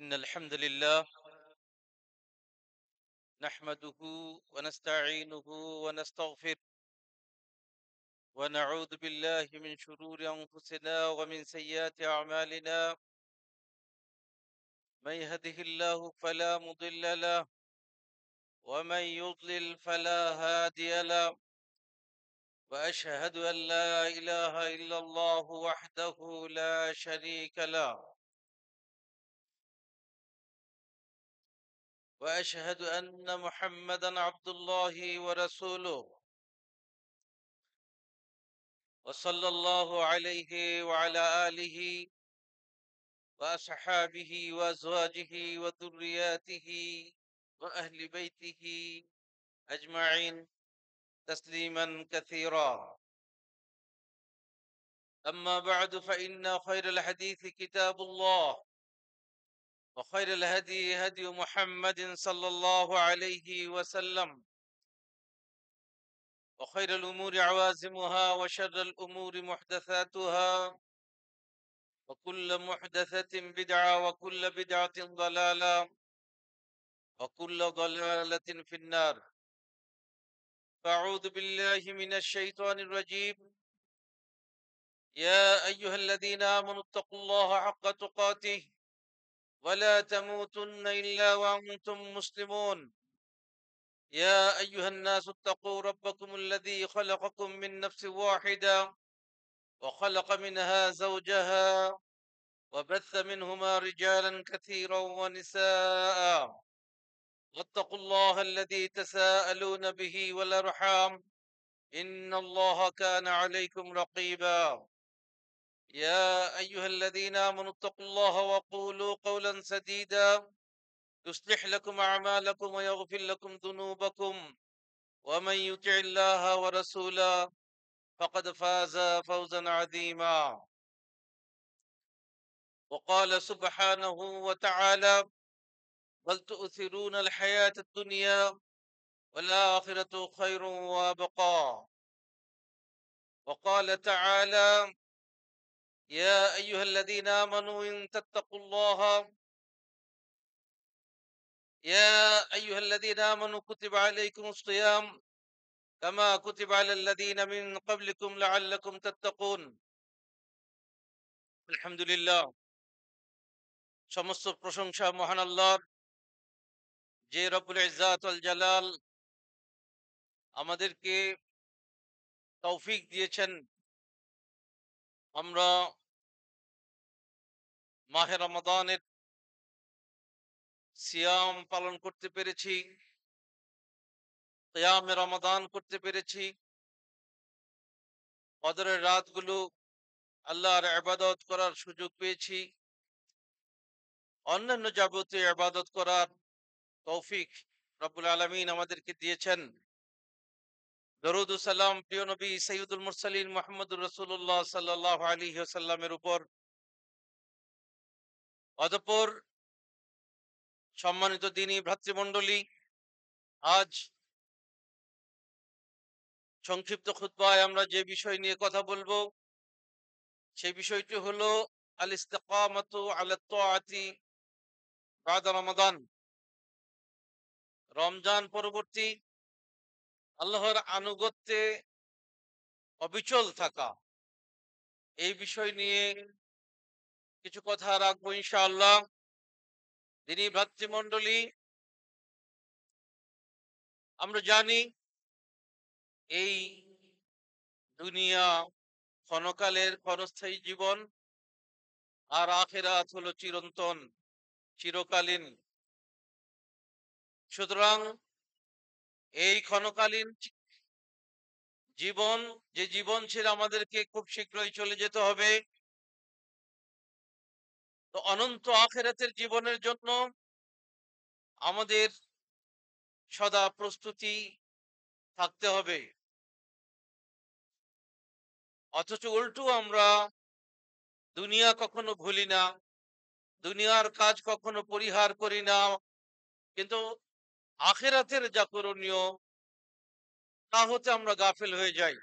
إن الحمد لله نحمده ونستعينه ونستغفره ونعوذ بالله من شرور أنفسنا ومن سيئات أعمالنا. من يهده الله فلا مضل له ومن يضلل فلا هادي له، وأشهد أن لا إله إلا الله وحده لا شريك له، وأشهد أن محمدا عبد الله ورسوله، وصلى الله عليه وعلى آله وأصحابه وأزواجه وذرياته وأهل بيته أجمعين تسليما كثيرا. أما بعد، فإن خير الحديث كتاب الله، وخير الهدي هدي محمد صلى الله عليه وسلم، وخير الأمور عوازمها، وشر الأمور محدثاتها، وكل محدثة بدعة، وكل بدعة ضلالة، وكل ضلالة في النار. فأعوذ بالله من الشيطان الرجيم. يا أيها الذين آمنوا اتقوا الله حق تقاته ولا تموتن إلا وأنتم مسلمون. يا أيها الناس اتقوا ربكم الذي خلقكم من نفس واحدة وخلق منها زوجها وبث منهما رجالا كثيرا ونساء، واتقوا الله الذي تساءلون به والأرحام إن الله كان عليكم رقيبا. يا أيها الذين آمنوا اتقوا الله وقولوا قولا سديدا يصلح لكم أعمالكم ويغفر لكم ذنوبكم، ومن يطع الله ورسوله فقد فاز فوزا عظيما. وقال سبحانه وتعالى: بل تؤثرون الحياة الدنيا والآخرة خير وأبقى. وقال تعالى: يا أيها الذين آمنوا إن تتقوا الله يا أيها الذين آمنوا كتب عليكم الصيام كما كتب على الذين من قبلكم لعلكم تتقون। আলহামদুলিল্লাহ, সমস্ত প্রশংসা মহান আল্লাহর, যে রব্বুল ইজ্জাত ওয়াল জালাল আমাদেরকে তৌফিক দিয়েছেন আমরা মাহে রমাদানের সিয়াম পালন করতে পেরেছি, কিয়ামে রমাদান করতে পেরেছি, কদরের রাতগুলো আল্লাহর ইবাদত করার সুযোগ পেয়েছি, অন্যান্য যাবতীয় ইবাদত করার তৌফিক রব্বুল আলামিন আমাদেরকে দিয়েছেন। দরুদ ও সালাম প্রিয় নবী সৈয়দুল মুরসালিন মুহাম্মদুর রাসূলুল্লাহ সাল্লাল্লাহু আলাইহি ওয়াসাল্লামের উপর। অতঃপর সম্মানিত দ্বীনী ভ্রাতৃমণ্ডলী, আজ সংক্ষিপ্ত খুতবায় আমরা যে বিষয় নিয়ে কথা বলবো সেই বিষয়টি হলো আল ইস্তিকামাতু আলা তাআতি বাদা রমাদান। রমজান পরবর্তী আল্লাহর আনুগত্যে অবিচল থাকা, এই বিষয় নিয়ে কিছু কথা রাখবো ইনশাআল্লাহ। দ্বীনী ভ্রাতৃমণ্ডলী, আমরা জানি এই দুনিয়া ক্ষণকালের ক্ষণস্থায়ী জীবন, আর আখিরাত হলো চিরন্তন চিরকালীন। সুতরাং এই ক্ষণকালীন জীবন, যে জীবন ছেড়ে আমাদেরকে খুব শীঘ্রই চলে যেতে হবে, তো অনন্ত আখিরাতের জীবনের জন্য আমাদের সদা প্রস্তুতি থাকতে হবে। অথচ উল্টো আমরা দুনিয়া কখনো ভুলি না, দুনিয়ার কাজ কখনো পরিহার করি না, কিন্তু আখিরাতের যা করণীয় তা হতে আমরা গাফেল হয়ে যাই।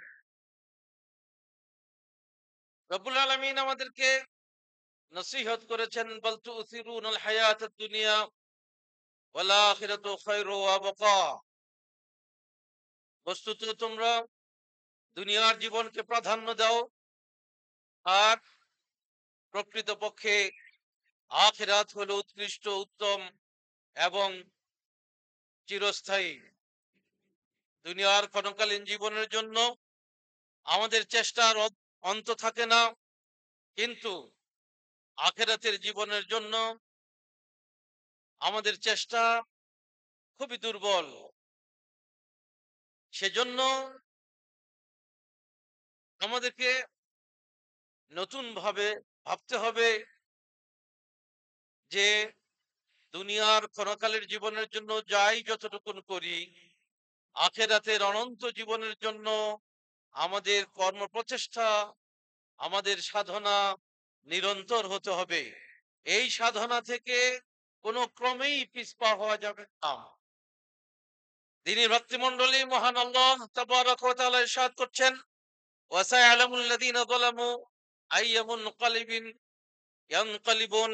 রব্বুল আলামিন আমাদেরকে নসিহত করেছেন, বাল তুসিরুনাল হায়াতাদ দুনিয়া ওয়াল আখিরাতু খায়রু ওয়া আবকা। বস্তুত তোমরা দুনিয়ার জীবনকে প্রাধান্য দাও, আর প্রকৃতপক্ষে আখিরাত হলো উৎকৃষ্ট, উত্তম এবং চিরস্থায়ী। দুনিয়ার ক্ষণকালীন জীবনের জন্য আমাদের চেষ্টার অন্ত থাকে না, কিন্তু আখিরাতের জীবনের জন্য আমাদের চেষ্টা খুবই দুর্বল। সেজন্য আমাদেরকে নতুন ভাবে ভাবতে হবে যে দুনিয়ার ক্ষণকালের জীবনের জন্য যাই যতটুকুন করি, আখিরাতের অনন্ত জীবনের জন্য আমাদের কর্ম প্রচেষ্টা, আমাদের সাধনা নিরন্তর হতে হবে। এই সাধনা থেকে কোনো ক্রমেই পিছপা হওয়া যাবে না। দিনী ভ্রাতৃমণ্ডলী, মহান আল্লাহ তাবারক ওয়া তাআলা ইরশাদ করছেন, ওয়া সায়ালামুল লাযীনা যালামু আইয়্যা মুনকালিবিন ইয়ানকালিবুন।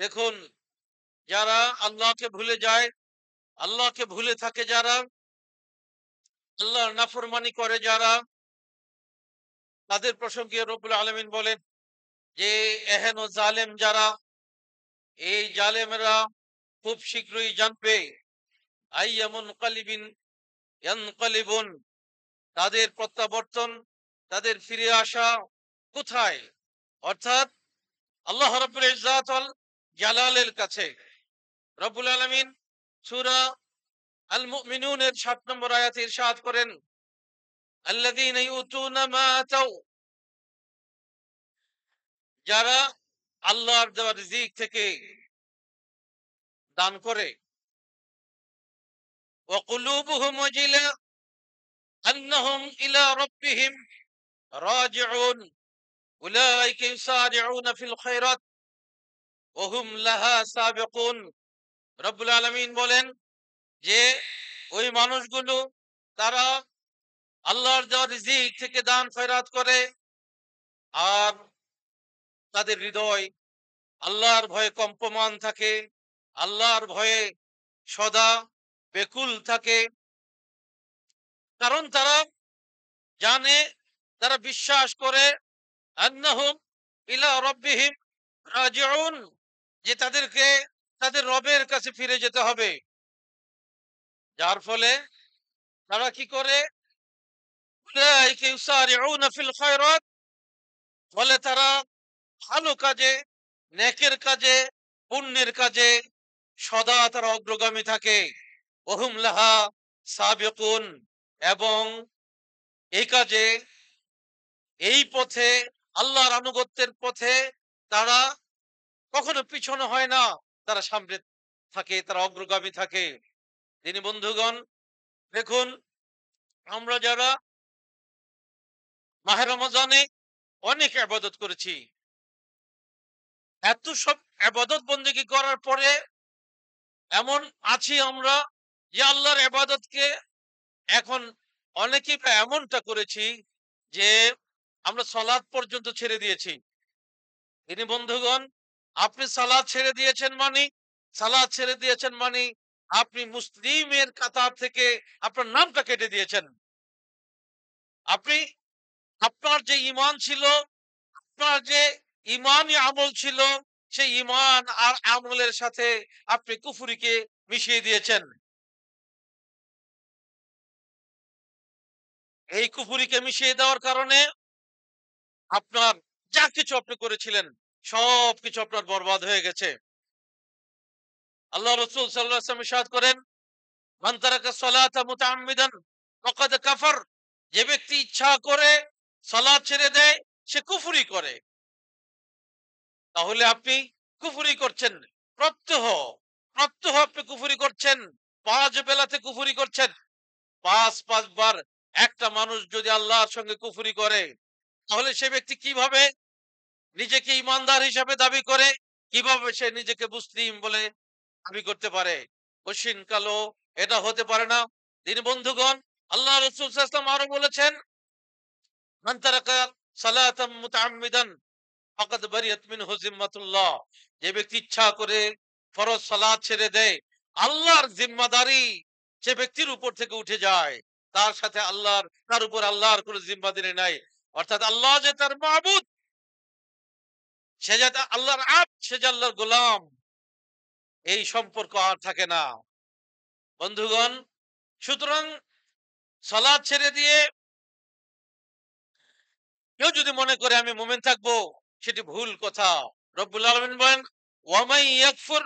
দেখুন, যারা আল্লাহকে ভুলে যায়, আল্লাহকে ভুলে থাকে যারা, আল্লাহর নাফরমানি করে যারা, তাদের প্রসঙ্গে রব্বুল আলামিন বলেন যে এহেন জালেম যারা, এই জালেমরা খুব শীঘ্রই জানবে আইয়্যা মুনকালিবিন ইয়ানকালিবুন, তাদের প্রত্যাবর্তন, তাদের ফিরে আসা কোথায়, অর্থাৎ আল্লাহ রাব্বুল ইজ্জাত ওয়াল জালালের কাছে। রব্বুল আলামিন সূরা আল মুমিনুন এর ৭ নম্বর আয়াতে ইরশাদ করেন, আল্লাযীনা ইউতুনা মা আতাউ, যারা আল্লাহর দেওয়া রিজিক থেকে দান করে, ওয়া কুলুবুহুম ওয়াজিলা আন্নাহুম ইলা রাব্বিহিম রাজিউন উলাইকা ইউসারিউনা ফিল খায়রাত ওয়া হুম লাহা সাবিকুন। রব্বুল আলামিন বলেন যে ওই মানুষগুলো, তারা আল্লাহর দেওয়া রিজিক থেকে দান খয়রাত করে, আর তাদের হৃদয় আল্লাহর ভয়ে কম্পমান থাকে, আল্লাহর ভয়ে সদা বেকুল থাকে। কারণ তারা জানে, তারা বিশ্বাস করে, আন্নাহুম ইলা রাব্বিহিম রাজিউন, যে তাদেরকে তাদের রবের কাছে ফিরে যেতে হবে। যার ফলে তারা কি করে, উলাইকা ইউসারিউনা ফিল খায়রাত, ফলে তারা ভালো কাজে, নেকের কাজে, পুণ্যের কাজে সদা তারা অগ্রগামী থাকে। ওহুম লাহা সাবিকুন, এবং এই কাজে, এই পথে, আল্লাহর আনুগত্যের পথে তারা কখনো পিছনে হয় না, তারা সামনে থাকে, তারা অগ্রগামী থাকে। তিনি বন্ধুগণ, দেখুন, আমরা যারা মাহে রমজানে অনেক ইবাদত করেছি, এত সব ইবাদত বন্দেগী করার পরে এমন আছি আমরা যে আল্লাহর ইবাদতকে এখন অনেকেই এমনটা করেছি যে আমরা সালাত পর্যন্ত ছেড়ে দিয়েছি। তিনি বন্ধুগণ, আপনি সালাত ছেড়ে দিয়েছেন মানে, সালাত ছেড়ে দিয়েছেন মানে আপনি মুসলিমের কাতার থেকে আপনার নামটা কেটে দিয়েছেন। আপনি, আপনার যে ঈমান ছিল, আপনার যে ঈমানি আমল ছিল, সেই ঈমান আর আমলের সাথে আপনি কুফরিকে মিশিয়ে দিয়েছেন। এই কুফরিকে মিশিয়ে দেওয়ার কারণে আপনার যা কিছু আপনি করেছিলেন সবকিছু আপনার বরবাদ হয়ে গেছে। আল্লাহ রাসূল সাল্লাল্লাহু আলাইহি ওয়াসাল্লাম ইরশাদ করেন, মান তারাকা সালাতা মুতাআম্মিদান ফাকাদ কাফার, যে ব্যক্তি ইচ্ছা করে সালাত ছেড়ে দেয় সে কুফরি করে। তাহলে আপনি কুফরি করছেন, প্রত্যহ প্রত্যহ আপনি কুফরি করছেন, পাঁচ বেলাতে কুফরি করছেন। পাঁচবার একটা মানুষ যদি আল্লাহর সঙ্গে কুফরি করে, তাহলে সে ব্যক্তি কিভাবে নিজেকে ইমানদার হিসাবে দাবি করে, কিভাবে সে নিজেকে মুসলিম বলে দাবি করতে পারে? কশিন কালো এটা হতে পারে না। তিনি বন্ধুগণ, আল্লাহ রাসূল সাল্লাল্লাহু আলাইহি ওয়াসাল্লাম আরো বলেছেন, মান তারাকা সালাতাম মুতাআম্মিদান ফাকাদ বারিয়াত মিনহু জিম্মাতুল্লাহ, যে ব্যক্তি ইচ্ছা করে ফরজ সালাত ছেড়ে দেয়, আল্লাহর জিম্মাদারি সে ব্যক্তির উপর থেকে উঠে যায়। তার সাথে আল্লাহর, তার উপর আল্লাহর কোনো জিম্মাদারি নাই। অর্থাৎ আল্লাহ যে তার মাবুদ, সে যে আল্লাহর আব্দ, সে যে আল্লাহর গোলাম, এই সম্পর্ক আর থাকে না বন্ধুগণ। সুতরাং সালাত ছেড়ে দিয়ে কেউ যদি মনে করে আমি মুমিন থাকবো, সেটি ভুল কথা। রব্বুল আলামিন বলেন ওয়ামাই ইয়াকফুর,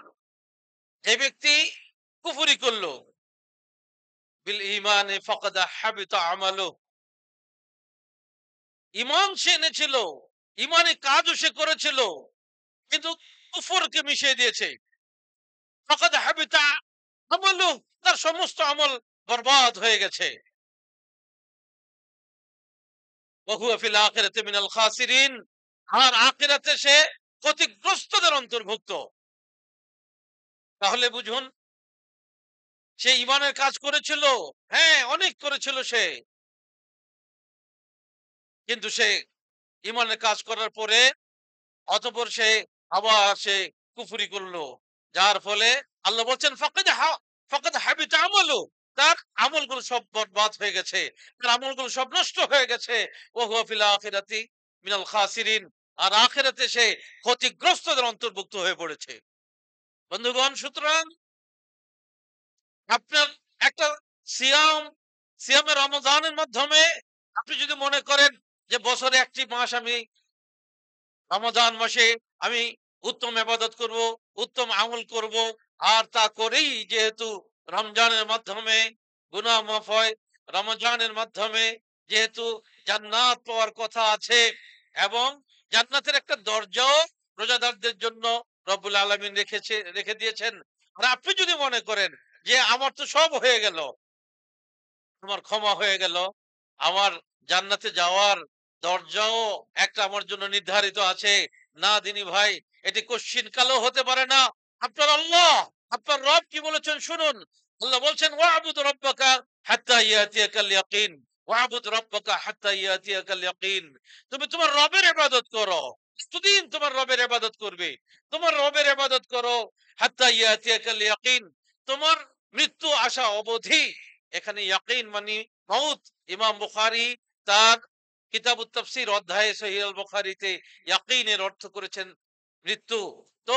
যে ব্যক্তি কুফরি করলো, বিল ঈমানে ফাকাদ হাবিতা আমালু, ঈমান সে এনেছিল, ঈমানি কাজও সে করেছিল, কিন্তু কুফরকে মিশিয়ে দিয়েছে। ফাকাদ হাবিতা আমালু, তার সমস্ত আমল বরবাদ হয়ে গেছে। ওয়া হুয়া ফিল আখিরাতি মিনাল খাসিরিন, আর আখিরাতে সে ক্ষতিগ্রস্তদের অন্তর্ভুক্ত। তাহলে বুঝুন, সে ঈমানের কাজ করেছিল, হ্যাঁ অনেক করেছিল সে, কিন্তু সে ঈমানের কাজ করার পরে অতঃপর সে আবার সে কুফরি করলো, যার ফলে আল্লাহ বলছেন ফাকাদ হাবিতা আমালু, তার আমলগুলো সব বরবাদ হয়ে গেছে, তার আমলগুলো সব নষ্ট হয়ে গেছে। ওয়া হুয়া ফিল আখিরাতি মিনাল খাসিরিন, আর আখিরাতে সে ক্ষতিগ্রস্তদের অন্তর্ভুক্ত হয়ে পড়েছে। বন্ধুগণ, সুতরাং আপনার একটা সিয়াম, সিয়ামের রমজানের মাধ্যমে আপনি যদি মনে করেন যে বছরে একটি মাস আমি রমজান মাসে আমি উত্তম ইবাদত করব, উত্তম আমল করব, আর তা করেই যেহেতু রমজানের মাধ্যমে গুনাহ মাফ হয়, রমজানের মাধ্যমে যেহেতু জান্নাত পাওয়ার কথা আছে, এবং জান্নাতের একটা দরজাও রোজাদারদের জন্য রব্বুল আলামিন রেখে দিয়েছেন। আর আপনি যদি মনে করেন যে আমার তো সব হয়ে গেল, আমার ক্ষমা হয়ে গেল, আমার জান্নাতে যাওয়ার দরজাও একটা আমার জন্য নির্ধারিত আছে, না দিনী ভাই, এটি কশ্চিন কালো হতে পারে না। আপনার আল্লাহ, আপনার রব কি বলেছেন শুনুন। আল্লাহ বলছেন ওয়াবুদ রাব্বাকা হাত্তা ইয়াতিয়াকাল ইয়াকিন, ওয়াবুদ রাব্বাকা হাত্তা ইয়াতিয়াকাল ইয়াকিন, তুমি তোমার রবের ইবাদত করো, কতদিন তোমার রবের ইবাদত করবে, তোমার রবের ইবাদত করো হাত্তা ইয়াতিয়াকাল ইয়াকিন, তোমার মৃত্যু আসা অবধি। এখানে ইয়াকিন মানে মউত। ইমাম বুখারী তার কিতাবুত তাফসীর অধ্যায়ে সহিহ আল বুখারীতে ইয়াকিনের অর্থ করেছেন মৃত্যু। তো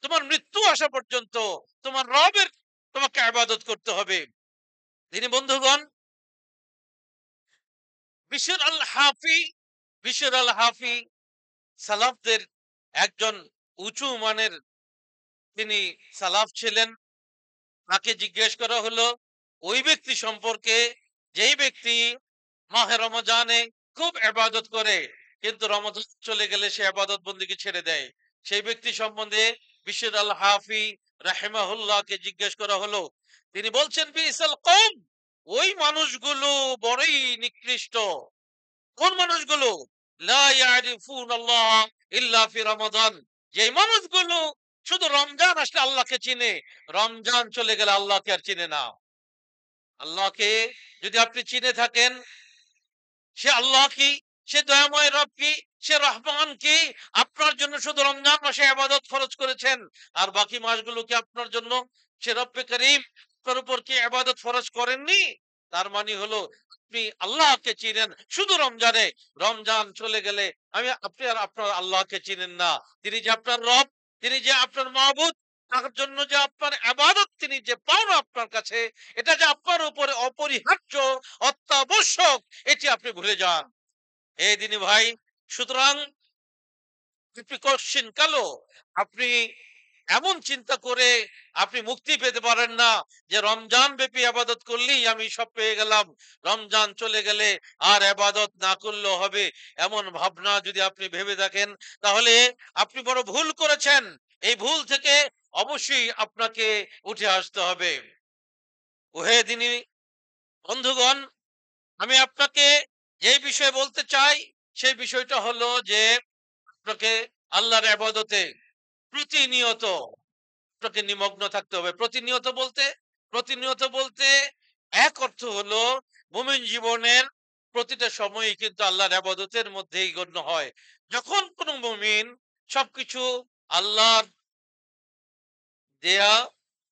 তোমার মৃত্যু আসা পর্যন্ত তোমার রবের তোমাকে ইবাদত করতে হবে। তিনি বন্ধুগণ, বিশর আল হাফি, বিশর আল হাফি সালাফদের একজন উঁচু মানের তিনি সালাফ ছিলেন। তাকে জিজ্ঞেস করা হলো ওই ব্যক্তি সম্পর্কে, যেই ব্যক্তি মাহে রমজানে খুব ইবাদত করে, কিন্তু রমজান চলে গেলে সে ইবাদত বন্দেগী ছেড়ে দেয়, সেই ব্যক্তি সম্বন্ধে বিশর আল হাফি রাহিমাহুল্লাহকে জিজ্ঞেস করা হলো। তিনি বলছেন বিসাল কওম, ওই মানুষগুলো বড়ই নিকৃষ্ট। কোন মানুষগুলো? লা ইয়ারিফুন আল্লাহ ইল্লা ফি রমাদান, যে মানুষগুলো শুধু রমজান আসলে আল্লাহকে চিনে, রমজান চলে গেলে আল্লাহকে আর চিনে না। আল্লাহকে যদি আপনি চিনে থাকেন, সে আল্লাহ কি, সে দয়াময় রব কি, সে রহমান কি, আপনার জন্য শুধু রমজান মাসে ইবাদত খরচ করেছেন, আর বাকি মাসগুলো কি আপনার জন্য সে রব্বে করিম আপনার উপর কি ইবাদত ফরজ করেননি? তার মানে হলো আপনি আল্লাহকে চিনেন শুধু রমজানে, রমজান চলে গেলে আপনি আর আপনার আল্লাহকে চিনেন না। তিনি যে আপনার রব, তিনি যে আপনার মাবুদ, তার জন্য যে আপনার ইবাদত তিনি যে পাওনা আপনার কাছে, এটা যে আপনার উপরে অপরিহার্য, অত্যাবশ্যক, এটি আপনি ভুলে যান। এই দিনী ভাই, সুতরাং আপনি কোশ্চিন কালো, আপনি এমন চিন্তা করে আপনি মুক্তি পেতে পারেন না যে রমজান ব্যাপী আবাদত করলেই আমি সব পেয়ে গেলাম, রমজান চলে গেলে আর আবাদত না করলেও হবে, এমন ভাবনা যদি আপনি ভেবে থাকেন, তাহলে আপনি বড় ভুল করেছেন। এই ভুল থেকে অবশ্যই আপনাকে উঠে আসতে হবে। ওহে দিনী বন্ধুগণ, আমি আপনাকে যে বিষয়ে বলতে চাই, সেই বিষয়টা হলো যে আপনাকে আল্লাহর ইবাদতে প্রতিনিয়ত আপনাকে নিমগ্ন থাকতে হবে। প্রতিনিয়ত বলতে এক অর্থ হলো মুমিন জীবনের প্রতিটা সময়ই কিন্তু আল্লাহর ইবাদতের মধ্যেই গণ্য হয়। যখন কোনো মুমিন সবকিছু আল্লাহর দেয়া,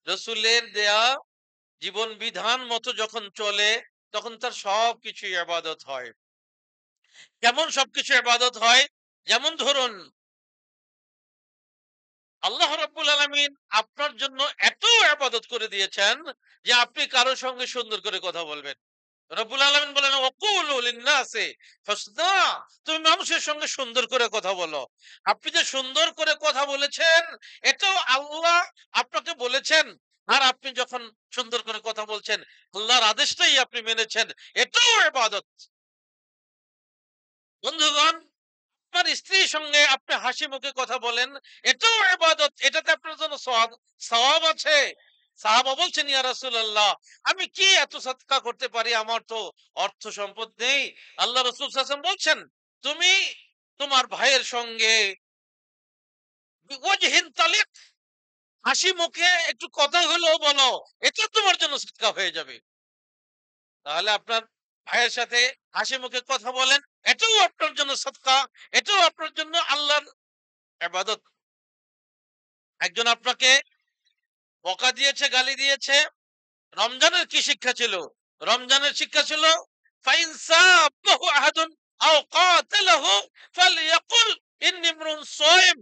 রসুলের দেয়া জীবন বিধান মতো যখন চলে, তখন তার সবকিছু ইবাদত হয়। কেমন সবকিছু ইবাদত হয়? যেমন ধরুন, আল্লাহ রাব্বুল আলামিন আপনার জন্য এত ইবাদত করে দিয়েছেন যে আপনি কারো সঙ্গে সুন্দর করে কথা বলবেন। রব্বুল আলামিন বলেন, ওয়াকুলু লিন্নাসি হুসনা, তুমি মানুষের সঙ্গে সুন্দর করে কথা বলো। আপনি যে সুন্দর করে কথা বলেছেন, এটাও আল্লাহ আপনাকে বলেছেন। আর আপনি যখন সুন্দর করে কথা বলছেন, আল্লাহর আদেশটাই আপনি মেনেছেন, এটাও ইবাদত। বন্ধুগণ, আপনার স্ত্রীর সঙ্গে আপনি হাসি মুখে কথা বলেন, এটাও ইবাদত। এটাতে আপনার জন্য সওয়াব আছে। সাহাবা বলছেন, ইয়া রাসূলুল্লাহ, আমি কি এত সদকা করতে পারি, আমার তো অর্থ সম্পদ নেই। আল্লাহ রাসূল সাল্লাল্লাহু আলাইহি ওয়াসাল্লাম বলছেন, তুমি তোমার ভাইয়ের সঙ্গে বিওয়াজহিন তালিক, হাসি মুখে একটু কথা হলেও বলো, এটা তোমার জন্য সদকা হয়ে যাবে। তাহলে আপনার ভাইয়ের সাথে হাসি মুখে কথা বলেন, এটাও আপনার জন্য সদকা, এটাও আপনার জন্য আল্লাহর ইবাদত। একজন আপনাকে বকা দিয়েছে, গালি দিয়েছে, রমজানের কি শিক্ষা ছিল? রমজানের শিক্ষা ছিল, ফাইন সাবাহু আহাদুন আও কাতালাহু ফালইয়াকুল ইন্নী ইমরুন সাইম।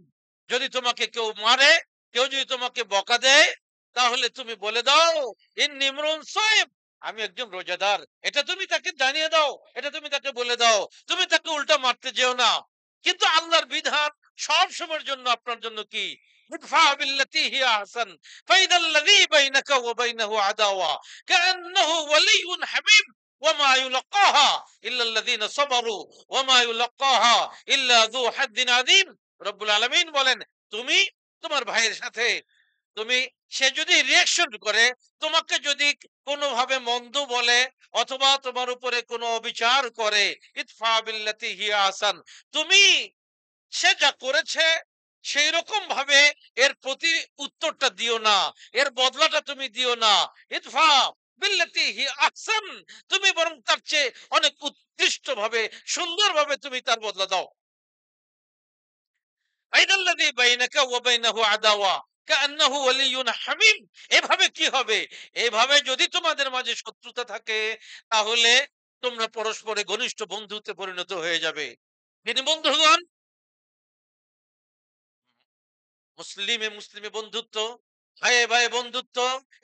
যদি তোমাকে কেউ মারে, কেউ যদি তোমাকে বকা দেয়, তাহলে তুমি বলে দাও, ইন্নী ইমরুন সাইম, আমি একজন রোজাদার। এটা তুমি তাকে জানিয়ে দাও, এটা তুমি তাকে বলে দাও। তুমি তাকে উল্টা মারতে যেও না। কিন্তু আল্লাহর বিধান সব সময়ের জন্য আপনার জন্য কি? ইদফা বিল্লাতি হিয়া আহসান فإذا الذي بينك وبينه عداوة كأنه ولي حميم وما يلقاها إلا الذين صبروا وما يلقاها إلا ذو حد عظيم। রব্বুল আলামিন বলেন, তুমি তোমার ভাইয়ের সাথে, তুমি, সে যদি রিঅ্যাকশন করে, তোমাকে যদি কোনোভাবে মন্দ বলে অথবা তোমার উপরে কোনো অবিচার করে, ইদফা বিল্লাতি হিয়া আহসান, তুমি সে যা করেছে সেই রকম ভাবে এর প্রতি উত্তরটা দিও না, এর বদলাটা তুমি দিও না। ইদফা বিল্লাতি হি আহসান, তুমি বরং তার চেয়ে অনেক উৎকৃষ্ট ভাবে, সুন্দর ভাবে তুমি তার বদলা দাও। আইদাল্লাযী বাইনাকা ওয়া বাইনাহু আদাওয়া কাআন্নাহু ওয়ালিয়্যুন হামীম। এভাবে কি হবে? এভাবে যদি তোমাদের মাঝে শত্রুতা থাকে, তাহলে তোমরা পরস্পরে ঘনিষ্ঠ বন্ধুত্বে পরিণত হয়ে যাবে। তিনি বন্ধুগণ, মুসলিমে মুসলিমে বন্ধুত্ব, ভাইয়ে ভাইয়ে বন্ধুত্ব,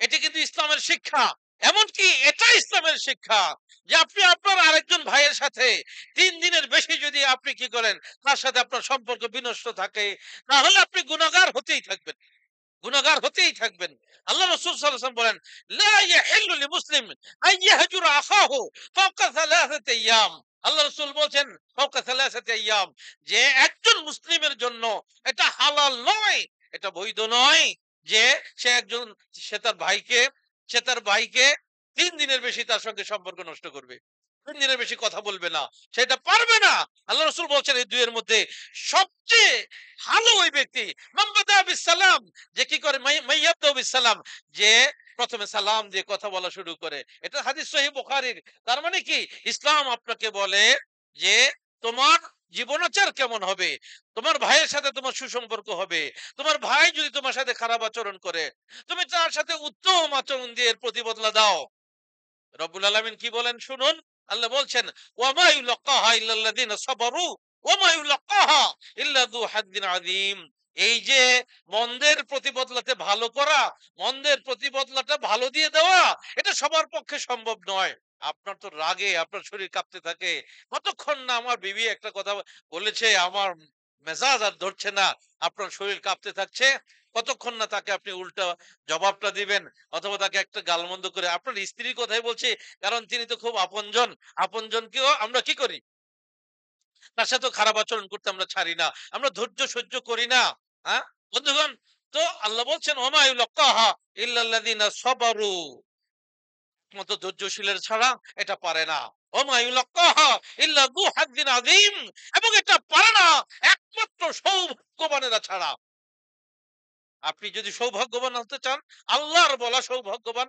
এটি কিন্তু ইসলামের শিক্ষা। এমনকি এটা ইসলামের শিক্ষা যে আপনি আপনার আরেকজন ভাইয়ের সাথে 3 দিনের বেশি যদি আপনি কি করেন, তার সাথে আপনার সম্পর্ক বিনষ্ট থাকে, তাহলে আপনি গুনাহগার হতেই থাকবেন, গুনাহগার হতেই থাকবেন। আল্লাহ রাসূল সাল্লাল্লাহু আলাইহি ওয়াসাল্লাম বলেন, লা ইয়াহিল্লু লিমুসলিম আন ইয়াহজুরা আখাহু ফাওকা সালাসাতি আইয়াম। আল্লাহ রাসূল বলছেন, ফাওকা সালাসাতি আইয়াম, যে একজন মুসলিমের জন্য এটা হালাল নয়, এটা বৈধ নয় যে সে তার ভাইকে 3 দিনের বেশি তার সঙ্গে সম্পর্ক নষ্ট করবে, 3 দিনের বেশি কথা বলবে না, সেটা পারবে না। আল্লাহ রাসূল বলছেন, এই দুইয়ের মধ্যে সবচেয়ে ভালো ওই ব্যক্তি মাম্বাদা বিসালাম, যে কি করে, মাইয়াবদা বিসালাম, যে প্রথমে সালাম দিয়ে কথা বলা শুরু করে। এটা হাদিস সহিহ বুখারীর। তার মানে কি, ইসলাম আপনাকে বলে যে তোমার জীবনাচার কেমন হবে, তোমার ভাইয়ের সাথে তোমার সুসম্পর্ক হবে। তোমার ভাই যদি তোমার সাথে খারাপ আচরণ করে, তুমি তার সাথে উত্তম আচরণ দিয়ে এর প্রতিবদলা দাও। রব্বুল আলামিন কি বলেন শুনুন, আল্লাহ বলছেন, ওয়ামা ইউলাক্কাহা ইল্লাল্লাযিনা সাবারু ওয়ামা ইউলাক্কাহা ইল্লা যু হাদ্দিন আযীম। এই যে মন্দের প্রতিবদলাতে ভালো করা, মন্দের প্রতিবদলাটা ভালো দিয়ে দেওয়া, এটা সবার পক্ষে সম্ভব নয়। আপনার তো রাগে আপনার শরীর কাঁপতে থাকে, কতক্ষণ না আমার বিবি একটা কথা বলেছে, আমার মেজাজ আর ধরছে না, আপনার শরীর কাঁপতে থাকছে, কতক্ষণ না তাকে আপনি উল্টা জবাবটা দিবেন, অথবা তাকে একটা গালমন্দ করে, আপনার স্ত্রীর কথাই বলছি, কারণ তিনি তো খুব আপনজন, আপনজনকেও আমরা কি করি, তার সাথে খারাপ আচরণ করতে আমরা ছাড়ি না, আমরা ধৈর্য সহ্য করি না। হ্যাঁ বন্ধুগণ, তো আল্লাহ বলছেন, ওমা ইউলাক্কাহা ইল্লাল্লাযিনা সাবারু, মতো ধৈর্যশীলের ছাড়া এটা পারে না। ওমা ইউলাক্কাহা ইল্লা যু হাদ্দিন আযীম, এবং এটা পারে না একমাত্র সৌভাগ্যবানেরা ছাড়া। আপনি যদি সৌভাগ্যবান হতে চান, আল্লাহর বলা সৌভাগ্যবান,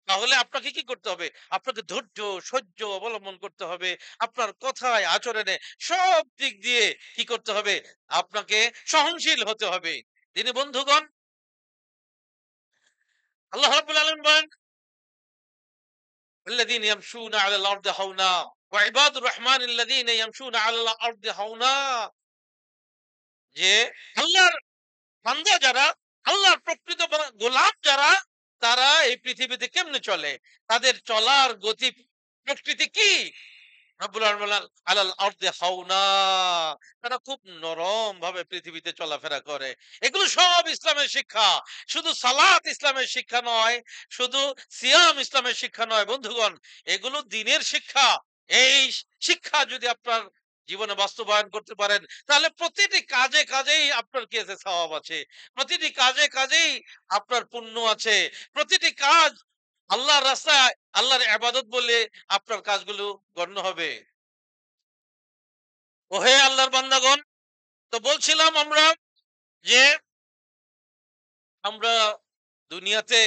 তাহলে আপনাকে কি করতে হবে? আপনাকে ধৈর্য, সহ্য অবলম্বন করতে হবে। আপনার কথায়, আচরণে সব দিক দিয়ে কি করতে হবে? আপনাকে সহনশীল হতে হবে। দিনী বন্ধুগণ, আল্লাহ রাব্বুল আলামিন বলেন, "আল্লাযীনা ইয়ামশুনা আলাল আরদি হাওনা ওয়া ইবাদুর রহমানিল্লাযীনা ইয়ামশুনা আলাল আরদি হাওনা।" যে আল্লাহর বান্দা যারা, আল্লাহর প্রকৃত গোলাম যারা, তারা এই পৃথিবীতে কেমনে চলে, তাদের চলার গতি প্রকৃতি কি? রব্বুল আলামিন বলেন, আলাল আরদি হাওনা, তারা খুব নরম ভাবে পৃথিবীতে চলাফেরা করে। এগুলো সব ইসলামের শিক্ষা। শুধু সালাত ইসলামের শিক্ষা নয়, শুধু সিয়াম ইসলামের শিক্ষা নয় বন্ধুগণ, এগুলো দ্বীনের শিক্ষা। এই শিক্ষা যদি আপনার জীবনে বাস্তবায়ন করতে পারেন, তাহলে প্রতিটি কাজে কাজেই আপনার কি আছে? সওয়াব আছে। প্রতিটি কাজে কাজেই আপনার পুণ্য আছে। প্রতিটি কাজ আল্লাহর রাস্তায়, আল্লাহর ইবাদত বলে আপনার কাজগুলো গণ্য হবে। ওহে আল্লাহর বান্দাগণ, তো বলছিলাম আমরা যে আমরা দুনিয়াতে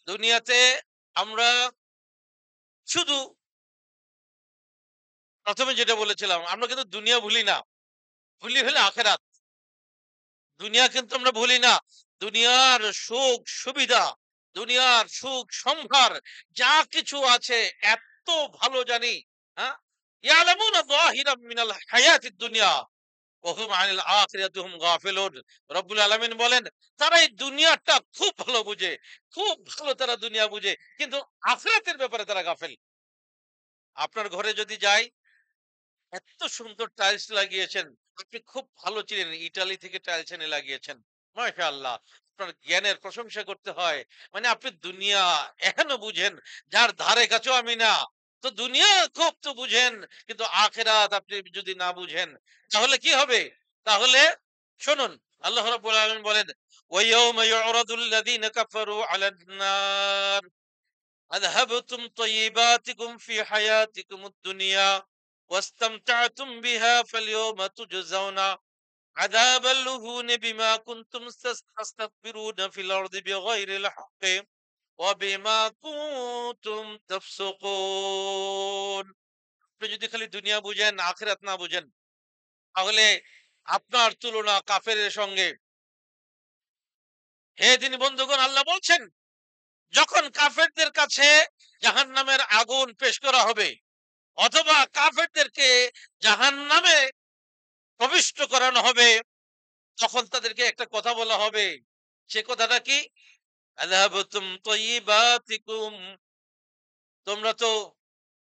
দুনিয়াতে আমরা শুধু প্রথমে যেটা বলেছিলাম, আমরা কিন্তু দুনিয়া ভুলি না, ভুলি হলে আখেরাত। দুনিয়া কিন্তু আমরা ভুলি না। দুনিয়ার সুখ সুবিধা, দুনিয়ার সুখ সম্ভার যা কিছু আছে এত ভালো জানি। হ্যাঁ, ইয়ালামুনা যাহিরাম মিনাল হায়াতিদ দুনিয়া ওয়া হুম আনিল আখিরাতি হুম গাফিলুন। রব্বুল আলামিন বলেন, তারা এই দুনিয়াটা খুব ভালো বুঝে, খুব ভালো তারা দুনিয়া বুঝে, কিন্তু আখিরাতের ব্যাপারে তারা গাফেল। আপনার ঘরে যদি যাই, এত সুন্দর টাইলস লাগিয়েছেন, আপনি খুব ভালো চিনেন, ইতালি থেকে টাইলস এনে লাগিয়েছেন, মাশাআল্লাহ, আপনার জ্ঞানের প্রশংসা করতে হয়। মানে আপনি দুনিয়া এখনো বুঝেন, যার ধারে কাছেও আমি না। তো দুনিয়া খুব তো বুঝেন, কিন্তু আখেরাত আপনি যদি না বুঝেন, তাহলে কি হবে? তাহলে শুনুন, আল্লাহ রাব্বুল আলামিন বলেন, ওয়ায়াউমা ইউরাদুল লাযীনা কাফারু আলান নার أذهبتم طيباتكم في حياتكم الدنيا واستمتعتم بها فاليوم تجزون عذاب الهون بما كنتم تستكبرون في الأرض بغير الحق وبما كنتم تفسقون। আপনি যদি খালি দুনিয়া বুঝেন, আখিরাত না বুঝেন, তাহলে আপনার তুলনা কাফেরের সঙ্গে। হে দিনী বন্ধুগণ, আল্লাহ বলছেন, যখন কাফেরদের কাছে জাহান্নামের আগুন পেশ করা হবে, অথবা কাফেরদেরকে জাহান্নামে প্রবিষ্ট করানো হবে, তখন তাদেরকে একটা কথা বলা হবে। সে কথাটা কি? আযহাবতুম তাইয়্যিবাতিকুম, তোমরা তো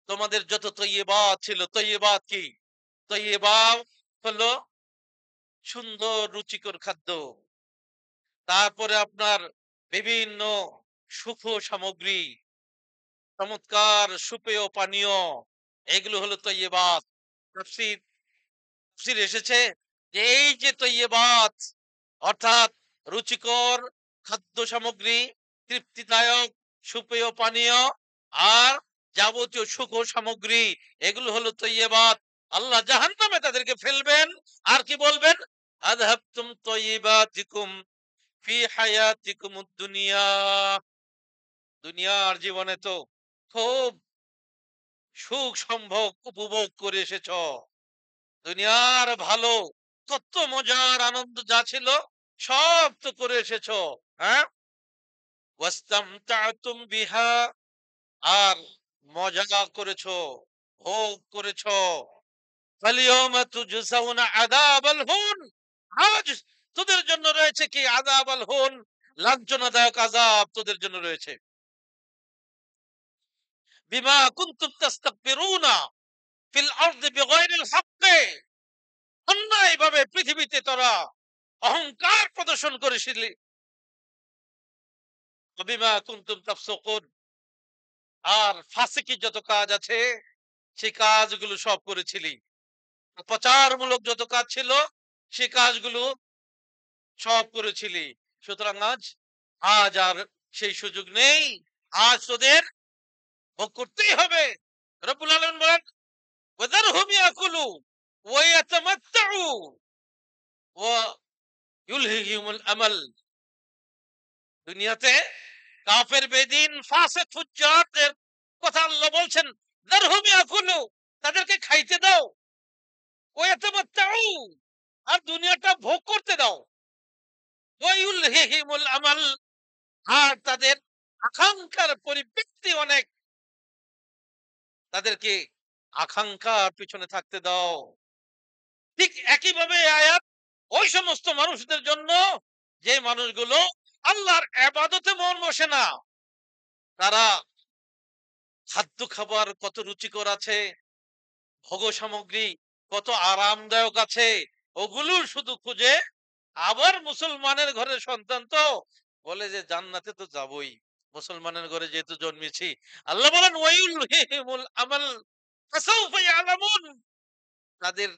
তোমাদের যত তৈয়বাত ছিল, তৈয়বাত কি? তৈয়বাত হলো সুন্দর রুচিকর খাদ্য, তারপরে আপনার বিভিন্ন সুখ সামগ্রী, চমৎকার সুপেয় পানীয়, এগুলো হলো তৈয়বাত। তাফসীর তাফসীরে এসেছে যে এই যে তৈয়বাত, অর্থাৎ রুচিকর খাদ্য সামগ্রী, তৃপ্তিদায়ক সুপেয় পানীয়, আর যাবতীয় সুখ সামগ্রী, এগুলো হলো তৈয়বাত। আল্লাহ জাহান্নামে তাদেরকে ফেলবেন, আর কি বলবেন? আযহাবতুম তাইয়্যিবাতিকুম ফি হায়াতিকুমুদ দুনিয়া, দুনিয়ার জীবনে তো খুব সুখ সম্ভোগ উপভোগ করে এসেছ, দুনিয়ার ভালো কত মজার আনন্দ যা ছিল সব তো করে এসেছো। হ্যাঁ, ওয়াস্তামতাতুম বিহা, আর মজা করেছো, ভোগ করেছো। ফালিয়াউমা তুজজাউনা আযাবাল হুন, আজ তোদের জন্য রয়েছে কি? আযাবাল হুন, লাঞ্ছনাদায়ক আযাব তোদের জন্য রয়েছে। বিমা কুনতুম তাস্তাকবিরুনা ফিল আরদি বিগাইরিল হাক্কি, অন্যায়ভাবে পৃথিবীতে তোরা অহংকার প্রদর্শন করেছিলি। বিমা কুনতুম তাফসুকুন, আর ফাসিকি যত কাজ আছে সেই কাজগুলো সব করেছিলি, প্রচারমূলক যত কাজ ছিল সেই কাজগুলো সব করেছিলি। সুতরাং আজ আজ আর সেই সুযোগ নেই, আজ তোদের ভোগ করতেই হবে। রব্বুল আলামিন বলেন, ওয়াদারহুম ইয়াকুলু ওয়া ইয়াতামাত্তাউ ওয়া ইউলহিহিমুল আমাল। দুনিয়াতে কাফের, বেদিন, ফাসিক, ফুজ্জারদের কথা আল্লাহ বলছেন, দারহুম ইয়াকুলু, তাদেরকে খাইতে দাও, ওয়াতামাত্তাউ, আর দুনিয়াটা ভোগ করতে দাও, ওয়ায়ুলহিহিমুল আমাল, আর তাদের আকাঙ্ক্ষার পরিবৃত্তি অনেক, তাদেরকে আকাঙ্ক্ষার পিছনে থাকতে দাও। ঠিক একইভাবে আয়াত ওই সমস্ত মানুষদের জন্য যে মানুষগুলো আল্লাহর ইবাদতে মন বসে না, তারা খাদ্য খাবার কত রুচিকর আছে, ভোগ সামগ্রী কত আরামদায়ক আছে, ওগুলো শুধু খুঁজে, আবার মুসলমানের ঘরের সন্তান তো বলে যে জান্নাতে তো যাবই, মুসলমানের ঘরে যেহেতু জন্মেছি। আল্লাহ বলেন ওয়ায়ুলহিহিমুল আমাল ফাসাউফা ইয়ালামুন, তাদের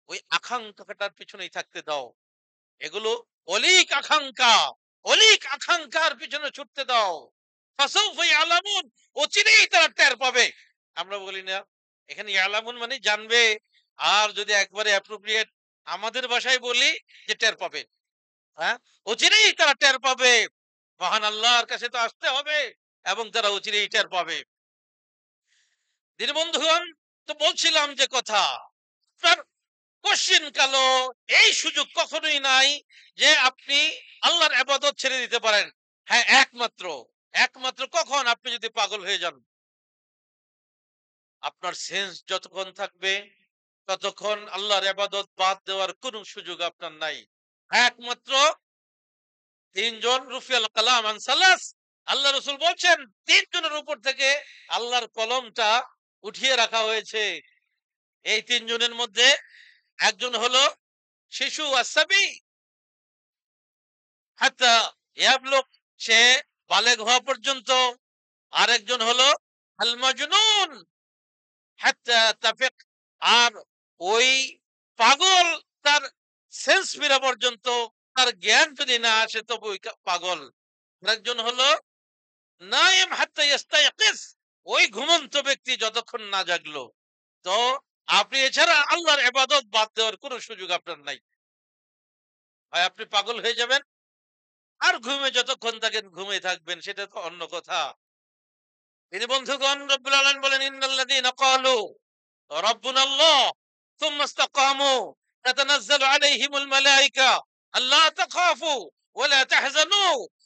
ওই আকাঙ্ক্ষাটার পিছনেই থাকতে দাও। এগুলো অলিক আকাঙ্ক্ষা, অলিক আকাঙ্ক্ষার পিছনে ছুটতে দাও। ফাসাউফা ইয়ালামুন, অচিরেই তারা টের পাবে। আমরা বলি না এখানে ইয়ালামুন মানে জানবে, আর যদি একবারে অ্যাপ্রোপ্রিয়েট আমাদের ভাষায় বলি যে টের পাবে। হ্যাঁ, অচিরেই তারা টের পাবে। মহান আল্লাহর কাছে তো আসতে হবে এবং তারা অচিরেই টের পাবে। দীনবন্ধুগণ, তো বলছিলাম যে কথা, আপনার কোশ্চিন কালো এই সুযোগ কখনোই নাই যে আপনি আল্লাহর ইবাদত ছেড়ে দিতে পারেন। হ্যাঁ, একমাত্র একমাত্র কখন, আপনি যদি পাগল হয়ে যান। আপনার সেন্স যতক্ষণ থাকবে ততক্ষণ আল্লাহর ইবাদত বাদ দেওয়ার কোনো সুযোগ আপনার নাই। একমাত্র তিনজন রুফিয়াল কালাম আন সালাস, আল্লাহ রাসূল বলছেন তিনজনের উপর থেকে আল্লাহর কলমটা উঠিয়ে রাখা হয়েছে। এই তিনজনের মধ্যে একজন হলো শিশু, আসাবি, হাত্তা ইয়াবলুগ, সে বালেগ হওয়া পর্যন্ত। আরেকজন হলো আল মাজনুন হাত্তা তাফিক, আর ওই পাগল তার সেন্স ফিরা পর্যন্ত, তার জ্ঞান যদি না আসে তবে ওই পাগল। আরেকজন হলো নাইম হাত্তা ইস্তাইকিজ, ওই ঘুমন্ত ব্যক্তি যতক্ষণ না জাগলো। তো আপনি এছাড়া আল্লাহর ইবাদত বাদ দেওয়ার কোনো সুযোগ আপনার নাই। হয় আপনি পাগল হয়ে যাবেন, আর ঘুমে যতক্ষণ থাকেন ঘুমে থাকবেন, সেটা তো অন্য কথা। তিনি বন্ধুগণ, রব্বুল আলামিন বলেন ইন্নাল্লাযীনা ক্বালু রাব্বুনাল্লাহ সুম্মা ইসতাকামু তাতানাজ্জালু আলাইহিমুল মালায়েকা আল্লা তাখাফু ওয়া লা তাহজানু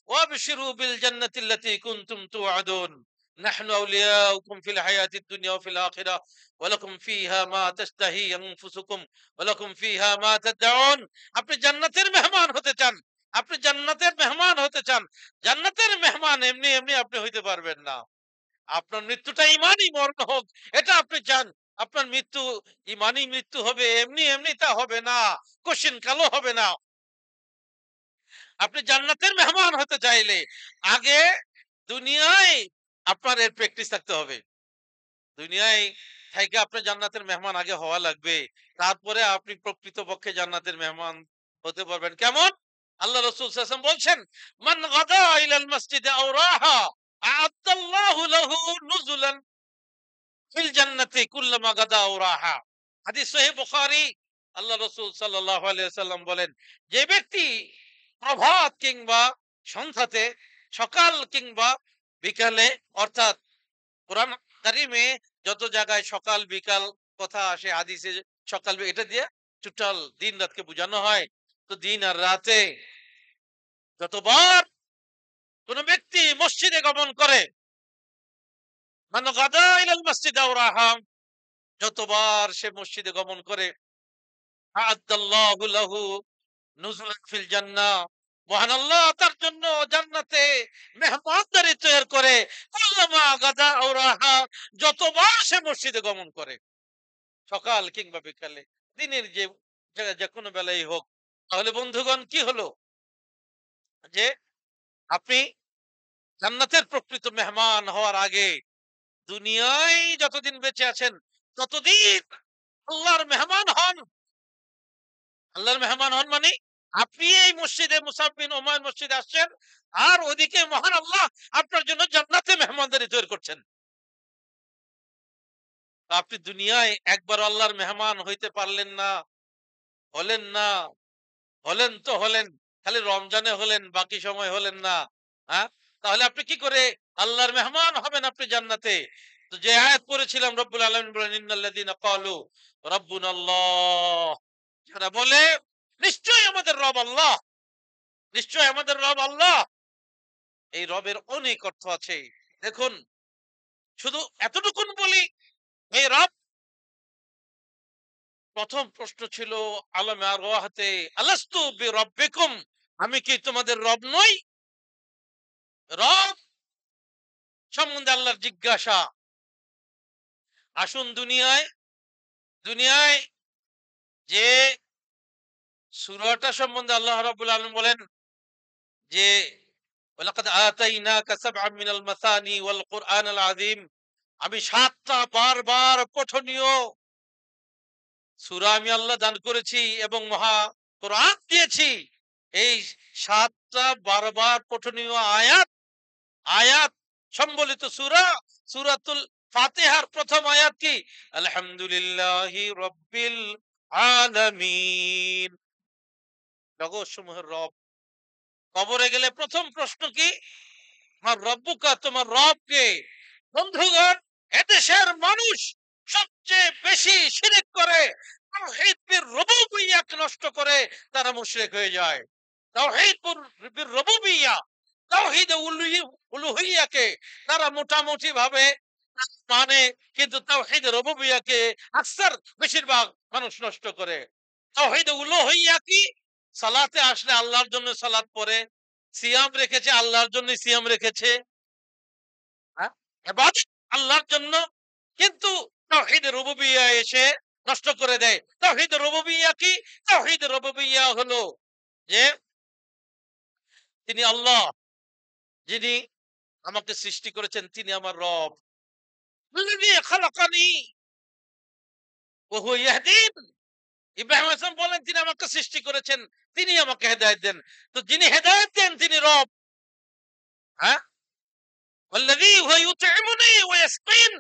ওয়াবশিরু বিল জান্নাতিল্লাতী কুনতুম তুআদুন নাহনু আউলিয়াউকুম ফিল হায়াতিদ দুনিয়া ওয়া ফিল আখিরাহ ওয়া লাকুম ফিহা মা তাশতাহি আনফুসুকুম ওয়া লাকুম ফিহা মা তাদউন। আপনি জান্নাতের মেহমান হতে চান, আপনি জান্নাতের মেহমান হতে চান, জান্নাতের মেহমান এমনি এমনি আপনি হইতে পারবেন না। আপনার মৃত্যুটা ইমানি মরণ হোক, এটা আপনি চান। আপনার মৃত্যু ইমানি মৃত্যু হবে, এমনি এমনি তা হবে না, কোশ্চিন কালো হবে না। আপনি জান্নাতের মেহমান হতে চাইলে আগে দুনিয়ায় আপনার এর প্র্যাকটিস থাকতে হবে। দুনিয়ায় থেকে আপনার জান্নাতের মেহমান আগে হওয়া লাগবে, তারপরে আপনি প্রকৃতপক্ষে জান্নাতের মেহমান হতে পারবেন। কেমন? আল্লাহ রাসূল সাল্লাল্লাহু আলাইহি ওয়াসাল্লাম বলছেন, মান গাদা ইলাল মসজিদে আও রাহা আ'আদ্দাল্লাহু লাহু নুজুলান ফিল জান্নাতি কুল্লামা গাদা আও রাহা। হাদিস সহিহ বুখারী। আল্লাহ রাসূল সাল্লাল্লাহু আলাইহি ওয়াসাল্লাম বলেন, যে ব্যক্তি প্রভাত কিংবা সন্ধ্যাতে, সকাল কিংবা বিকালে, অর্থাৎ কোরআন কারিমে যত জায়গায় সকাল বিকাল কথা আসে, হাদিসে সকাল এটা দিয়ে টোটাল দিন রাতকে বোঝানো হয়। তো দিন আর রাতে যতবার কোন ব্যক্তি মসজিদে গমন করে, মানে গাদা ইলাল মসজিদ আও রাহা, যতবার সে মসজিদে গমন করে, আ'আদ্দাল্লাহু লাহু নুজুলান ফিল জান্নাহ, মহান আল্লাহ তার জন্য জান্নাতে মেহমানদারি তৈরি করে। কুল্লামা গাদা আও রাহা, যতবার সে মসজিদে গমন করে, সকাল কিংবা বিকালে, দিনের যে কোনো বেলায় হোক। তাহলে বন্ধুগণ, কি হলো যে আপনি জান্নাতের প্রকৃত মেহমান হওয়ার আগে দুনিয়ায় যতদিন বেঁচে আছেন ততদিন আল্লাহর মেহমান হন। আল্লাহর মেহমান হন মানে আপনি এই মসজিদে মুসআব বিন উমাইর মসজিদে আসছেন, আর ওদিকে মহান আল্লাহ আপনার জন্য জান্নাতে মেহমানদারি তৈরি করছেন। আপনি দুনিয়ায় একবার আল্লাহর মেহমান হইতে পারলেন না, হলেন না, হলেন তো হলেন, খালি রমজানে হলেন, বাকি সময় হলেন না। হ্যাঁ, তাহলে আপনি কি করে আল্লাহর মেহমান হবেন আপনি জান্নাতে? তো যে আয়াত পড়েছিলাম, রব্বুল আলামিন বলেন, ইন্নাল্লাযীনা ক্বালু রাব্বুনাল্লাহ, যারা বলে নিশ্চয়ই আমাদের রব আল্লাহ, নিশ্চয়ই আমাদের রব আল্লাহ। এই রবের অনেক অর্থ আছে। দেখুন, শুধু এতটুকুন বলি, এই রব, প্রথম প্রশ্ন ছিল আলমে আরওয়াহতে, আলাস্তু বিরাব্বিকুম, আমি কি তোমাদের রব নই? রব সম্বন্ধে আল্লাহর জিজ্ঞাসা। আসুন দুনিয়ায়, দুনিয়ায় যে সূরাটা সম্বন্ধে আল্লাহ রাব্বুল আলামিন বলেন যে ওয়ালাকাদ আতাইনাকা সাবআম মিনাল মাসানি ওয়াল কুরআনাল আযীম, আমি 7টা বারবার পঠনীয় সূরা আমি আল্লাহ দান করেছি এবং মহা কোরআন দিয়েছি। এই 7টা বারবার পঠনীয় আয়াত, আয়াত সম্বলিত সূরা, সূরাতুল ফাতিহার প্রথম আয়াত কি? আলহামদুলিল্লাহি রাব্বিল আলামিন, জগৎ সমূহের রব। কবরে গেলে প্রথম প্রশ্ন কি? আমার রব্বুকা, তোমার রব কে? বন্ধুগণ, এদেশের মানুষ সবচেয়ে বেশি শিরক করে, তাওহীদ বির রুবুবিয়্যাহকে নষ্ট করে তারা মুশরিক হয়ে যায়। তাওহীদ বির রুবুবিয়্যাহ, তাওহীদ উলুহিয়্যাহকে তারা মোটামুটি ভাবে মানে, কিন্তু তাওহীদ রুবুবিয়্যাহকে আকসার, বেশিরভাগ মানুষ নষ্ট করে। তাওহীদ উলুহিয়্যাহ কি? সালাতে আসলে আল্লাহর জন্য সালাত পড়ে, সিয়াম রেখেছে আল্লাহর জন্য সিয়াম রেখেছে, হ্যাঁ, ইবাদত আল্লাহর জন্য, কিন্তু তাওহীদ রুবুবিয়্যাহ এসে নষ্ট করে দেয়। তাওহীদ রুবুবিয়্যাহ কি? তাওহীদ রুবুবিয়্যাহ হলো যে তিনি আল্লাহ, যিনি আমাকে সৃষ্টি করেছেন, তিনি আমার রব। আল্লাযী খালাকানি ওয়া হুয়া ইয়াহদিন। ইব্রাহিম আলাইহিস সালাম বলেন তিনি আমাকে সৃষ্টি করেছেন, তিনি আমাকে হেদায়েত দেন। তো যিনি হেদায়েত দেন তিনি রব। হ্যাঁ, ওয়াল্লাযী হুয়া ইউত'ইমুনি ওয়া ইয়াসকিন,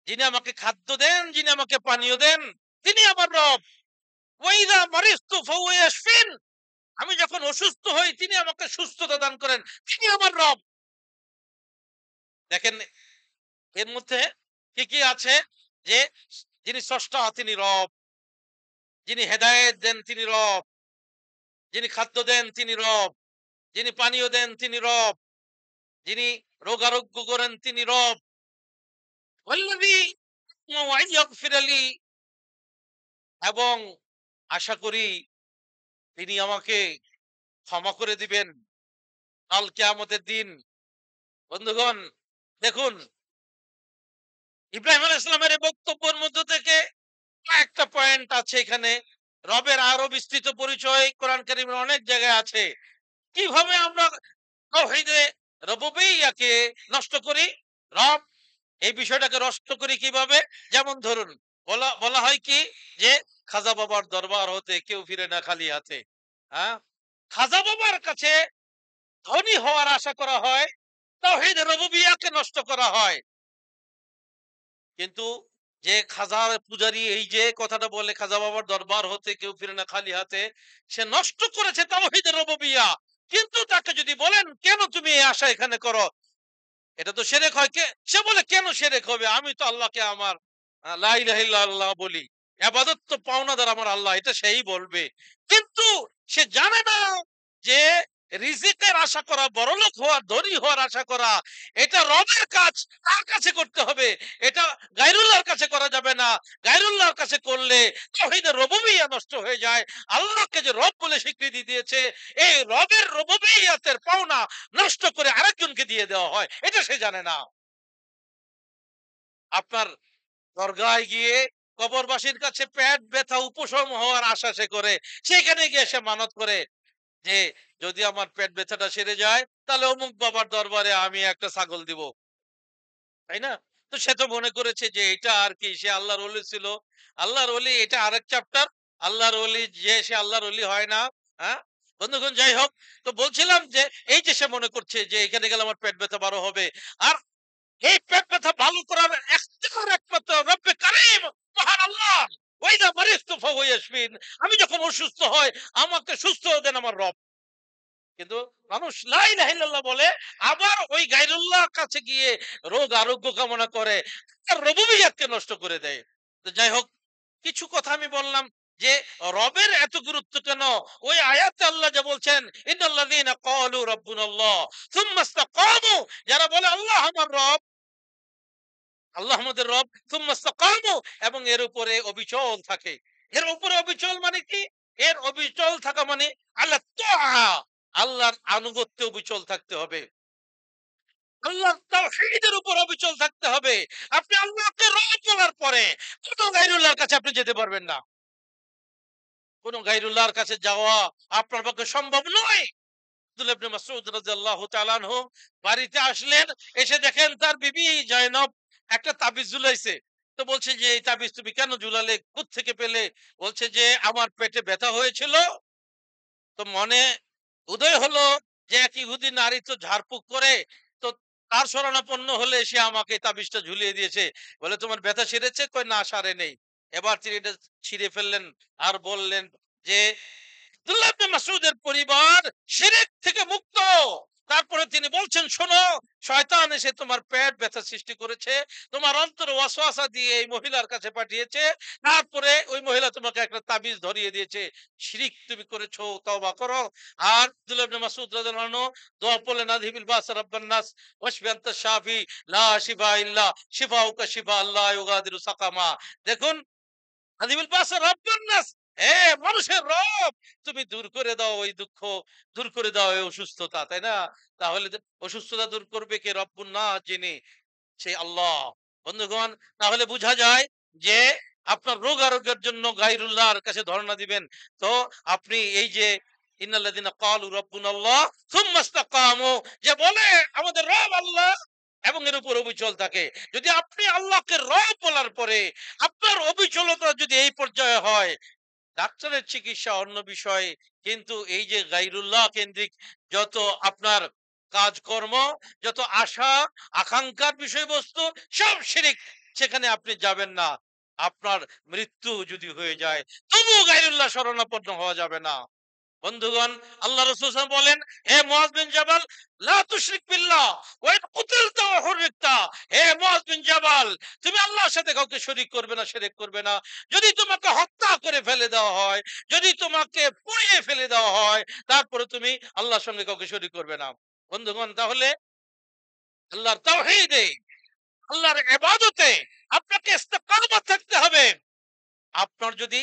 যিনি আমাকে খাদ্য দেন, যিনি আমাকে পানীয় দেন, তিনি আমার রব। ওয়া ইযা মারিজতু ফাহুয়া ইয়াশফিন, আমি যখন অসুস্থ হই তিনি আমাকে সুস্থতা দান করেন, তিনি আমার রব। দেখেন এর মধ্যে কি কি আছে, যে যিনি স্রষ্টা তিনি রব, যিনি হেদায়েত দেন তিনি রব, যিনি খাদ্য দেন তিনি রব, যিনি পানীয় দেন তিনি রব, যিনি রোগারোগ্য করেন তিনি রব। ওয়াল্লাযী ইয়াগফির লি, এবং আশা করি তিনি আমাকে ক্ষমা করে দিবেন কাল কিয়ামতের দিন। বন্ধুগণ, দেখুন ইব্রাহিম আলাইহিস সালামের এই বক্তব্যের মধ্য থেকে কয়েকটা পয়েন্ট আছে এখানে। রবের আরো বিস্তৃত পরিচয় কোরআন কারীমের অনেক জায়গায় আছে। কিভাবে আমরা তাওহীদে রুবুবিয়্যাহকে নষ্ট করি, রব এই বিষয়টাকে নষ্ট করি কিভাবে? যেমন ধরুন, বলা বলা হয় কি যে খাজা বাবার দরবার হতে কেউ ফিরে না খালি হাতে। হ্যাঁ, খাজা বাবার কাছে ধনী হওয়ার আশা করা হয়, তাওহীদ রুবুবিয়্যাহকে নষ্ট করা হয়। কিন্তু যে খাজা পূজারী এই যে কথাটা বলে, খাজা বাবার দরবার হতে কেউ ফিরে না খালি হাতে, সে নষ্ট করেছে তাওহীদ রুবুবিয়্যাহ। কিন্তু তাকে যদি বলেন কেন তুমি এই আশা এখানে করো, এটা তো শিরক হয়। সে বলে কেন শিরক হবে, আমি তো আল্লাহকে আমার লা ইলাহা ইল্লাল্লাহ বলি, ইবাদত তো পাওনাদার আমার আল্লাহ, এটা সেই বলবে। কিন্তু সে জানে না যে রিজিকের আশা করা, বড়লোক হওয়া, ধনী হওয়ার আশা করা, এটা রবের কাজ, তার কাছে করতে হবে। এটা গায়রুল্লাহর কাছে করা যাবে না। গায়রুল্লাহর কাছে করলে তাওহীদের রুবুবিয়্যাহ নষ্ট হয়ে যায়। আল্লাহকে যে রব বলে স্বীকৃতি দিয়েছে, এই রবের রুবুবিয়্যাতের পাওনা নষ্ট করে আরেকজনকে দিয়ে দেওয়া হয়, এটা সে জানে না। আপনার দরগায় গিয়ে কবরবাসীর কাছে পেট ব্যথা উপশম হওয়ার আশা সে করে, সেখানে গিয়ে সে মানত করে যে যদি আমার পেট ব্যথাটা সেরে যায় তাহলে অমুক বাবার দরবারে আমি একটা ছাগল দিব, তাই না? তো সে তো মনে করেছে যে এটা আর কি, সে আল্লাহর ওলি ছিল। আল্লাহর ওলি এটা আরেক চ্যাপ্টার, আল্লাহর ওলি যে সে আল্লাহর ওলি হয় না। হ্যাঁ বন্ধুগণ, যাই হোক, তো বলছিলাম যে এই যে সে মনে করছে যে এখানে গেলে আমার পেট ব্যথা ভালো হবে, আর এই পেট ব্যথা ভালো করার ইখতিয়ার একমাত্র রব্বে কারীম, মহান আল্লাহ। ওয়াইদা মারিজতু ফাহুয়া ইয়াশফিন, আমি যখন অসুস্থ হই আমাকে সুস্থ দেন আমার রব। কিন্তু মানুষ লা ইলাহা ইল্লাল্লাহ বলে, আবার ওই গায়রুল্লাহর কাছে গিয়ে রোগ আরোগ্য কামনা করে, তার রুবুবিয়্যাতকে নষ্ট করে দেয়। তো যাই হোক, কিছু কথা আমি বললাম যে রবের এত গুরুত্ব কেন। ওই আয়াতে আল্লাহ যা বলছেন, ইন্নাল্লাযীনা ক্বালু রাব্বুনাল্লাহ সুম্মা ইসতাকামু, যারা বলে আল্লাহ আমার রব, আল্লাহ আমাদের রব, সুম্মা ইসতাকামু, এবং এর উপরে অবিচল থাকে। এর উপরে অবিচল মানে কি? এর অবিচল থাকা মানে আল্লাহ তাআ, আল্লাহর আনুগত্যে অবিচল থাকতে হবে, আল্লাহর তাওহীদের উপর অবিচল থাকতে হবে। আপনি আল্লাহকে রব বলার পরে কোন গায়রুল্লাহর কাছে আপনি যেতে পারবেন না। কোন গায়রুল্লাহর কাছে যাওয়া আপনার পক্ষে সম্ভব নয়। আব্দুল্লাহ ইবনে মাসউদ রাদিয়াল্লাহু তাআলা আনহু বাড়িতে আসলেন, এসে দেখেন তার বিবি জয়নব একটা তাবিজ ঝুলাইছে। তো বলছে যে, এই তাবিজ তুমি কেন ঝুলালে, কোত্থেকে পেলে? বলছে যে, আমার পেটে ব্যথা হয়েছিল, তো মনে উদয় হলো যে এক ইহুদি নারী তো ঝাড়ফুঁক করে, তো তার শরণাপন্ন হলে সে আমাকে তাবিজটা ঝুলিয়ে দিয়েছে। বলে, তোমার ব্যথা সেরেছে? কই না, সারে নেই। এবার তিনি এটা ছিঁড়ে ফেললেন আর বললেন যে, আব্দুল্লাহ ইবনে মাসউদের পরিবার শিরক থেকে মুক্ত। তারপরে তিনি বলছেন, শোনো, শয়তান এসে তোমার পেট ব্যথা সৃষ্টি করেছে, তোমার অন্তরে ওয়াসওয়াসা দিয়ে এই মহিলার কাছে পাঠিয়েছে, তারপরে ওই মহিলা তোমাকে একটা তাবিজ ধরিয়ে দিয়েছে, শিরক তুমি করেছো, তওবা করো। আর আব্দুল্লাহ ইবনে মাসউদ রাদিয়াল্লাহু আনহু দোয়া পড়লেন, আযহিবিল বাস রাব্বান নাস ওয়াশফি আনতা শাফি লা শিফা ইল্লা শিফাউকা শিফা লা ইউগাদিরু সাকামা। দেখুন, আযহিবিল বাস রাব্বান নাস, হে মানুষের রব, তুমি দূর করে দাও ওই দুঃখ, দূর করে দাও এই অসুস্থতা, তাই না? তাহলে অসুস্থতা দূর করবে কে? রব্বুন নাস, যিনি, সেই আল্লাহ। বন্ধুগণ, তাহলে বোঝা যায় যে আপনার রোগ আরোগ্যের জন্য গায়রুল্লাহর কাছে ধর্ণা দিবেন। তো আপনি এই যে ইন্নাল্লাযীনা ক্বালু রাব্বুনাল্লাহ সুম্মা ইসতাকামু, যে বলে আমাদের রব আল্লাহ এবং এর উপর অবিচল থাকে, যদি আপনি আল্লাহকে রব বলার পরে আপনার অবিচলতা যদি এই পর্যায়ে হয়, ডাক্তারের চিকিৎসা অন্য বিষয়, কিন্তু এই যে গায়রুল্লাহ কেন্দ্রিক যত আপনার কাজকর্ম, যত আশা আকাঙ্ক্ষার বিষয়বস্তু, সব শিরিক, সেখানে আপনি যাবেন না। আপনার মৃত্যু যদি হয়ে যায়, তবুও গায়রুল্লাহ শরণাপন্ন হওয়া যাবে না। বন্ধুগণ, আল্লাহ রাসূল সাল্লাল্লাহু আলাইহি ওয়াসাল্লাম বলেন, হে মুআয বিন জাবাল, লা তুশরিক বিল্লাহ ওয়া ইন কুতিলতা ওয়া হুরিকতা, হে মুআয বিন জাবাল, তুমি আল্লাহর সাথে কাউকে শরীক করবে না, শিরক করবে না। যদি তোমাকে হত্যা করে ফেলে দেওয়া হয়, যদি তোমাকে পুড়িয়ে ফেলে দেওয়া হয়, তারপরে তুমি আল্লাহর সঙ্গে কাউকে শরীক করবে না। বন্ধুগণ, তাহলে আল্লাহর তাওহীদে, আল্লাহর ইবাদতে আপনাকে ইস্তেকামত থাকতে হবে। আপনার যদি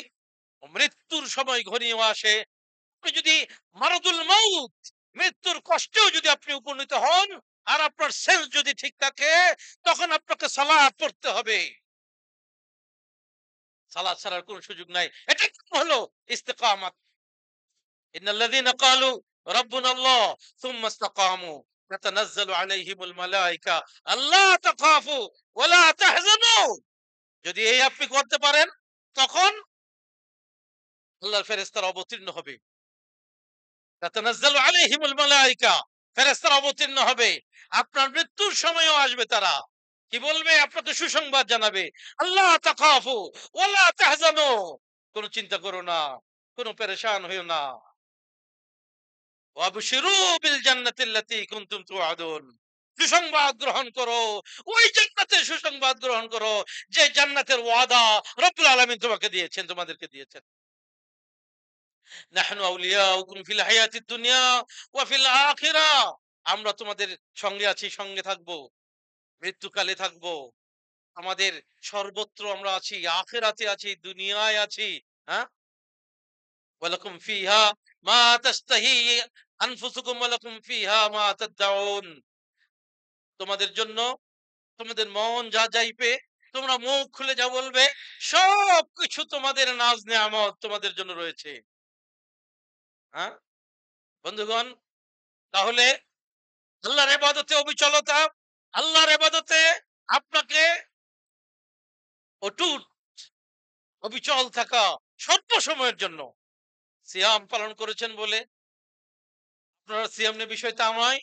মৃত্যুর সময় ঘনিয়ে আসে, আপনি যদি মারাদুল মাউত, মৃত্যুর কষ্টেও যদি আপনি উপনীত হন, আর আপনার সেন্স যদি ঠিক থাকে, তখন আপনাকে সালাত পড়তে হবে। সালাত ছাড়ার কোন সুযোগ নাই। এটা কি হলো ইস্তেকামাত? ইন্নাল্লাযীনা ক্বালু রাব্বুনাল্লাহ সুম্মা ইসতাকামু তাতানাজ্জালু আলাইহিমুল মালায়েকা আল্লা তাখাফু ওয়া লা তাহজানু। যদি এই আপনি করতে পারেন, তখন আল্লাহর ফেরেশতারা অবতীর্ণ হবে। তাতানাজ্জালু আলাইহিমুল মালায়েকা, ফেরেশতারা অবতীর্ণ হবে। আপনার মৃত্যুর সময়ও আসবে তারা। কি বলবে? আপনাকে সুসংবাদ জানাবে, আল্লাহ তাখাফু ওয়ালা তাহজানু, কোন চিন্তা করো না, কোন পেরেশান হইও না। ওয়াবশিরু বিল জান্নাতিল্লাতী কুনতুম তুআদুন, সুসংবাদ গ্রহণ করো, ওই জান্নাতের সুসংবাদ গ্রহণ করো, যে জান্নাতের ওয়াদা রব্বুল আলামিন তোমাকে দিয়েছেন, তোমাদেরকে দিয়েছেন। নাহনু আউলিয়াউকুম ফিল হায়াতিদ দুনিয়া ওয়া ফিল আখিরাহ, আমরা তোমাদের সঙ্গে আছি, সঙ্গে থাকবো, মৃত্যুকালে থাকবো, আমাদের সর্বত্র আমরা আছি, আখিরাতে আছি, দুনিয়ায় আছি। হ্যাঁ, ওয়ালাকুম ফিহা মা তাশতাহি আনফুসুকুম ওয়ালাকুম ফিহা মা তাদউন, তোমাদের জন্য তোমাদের মন যা চাইবে, তোমরা মুখ খুলে যা বলবে, সবকিছু তোমাদের নাজ নেয়ামত তোমাদের জন্য রয়েছে। হ্যাঁ বন্ধুগণ, তাহলে আল্লাহর ইবাদতে অবিচলতা, আল্লাহর ইবাদতে আপনাকে অটুট অবিচল থাকা, স্বল্প সময়ের জন্য। সিয়াম পালন করেছেন বলে আপনারা সিয়াম নিয়ে বিষয় তা নয়।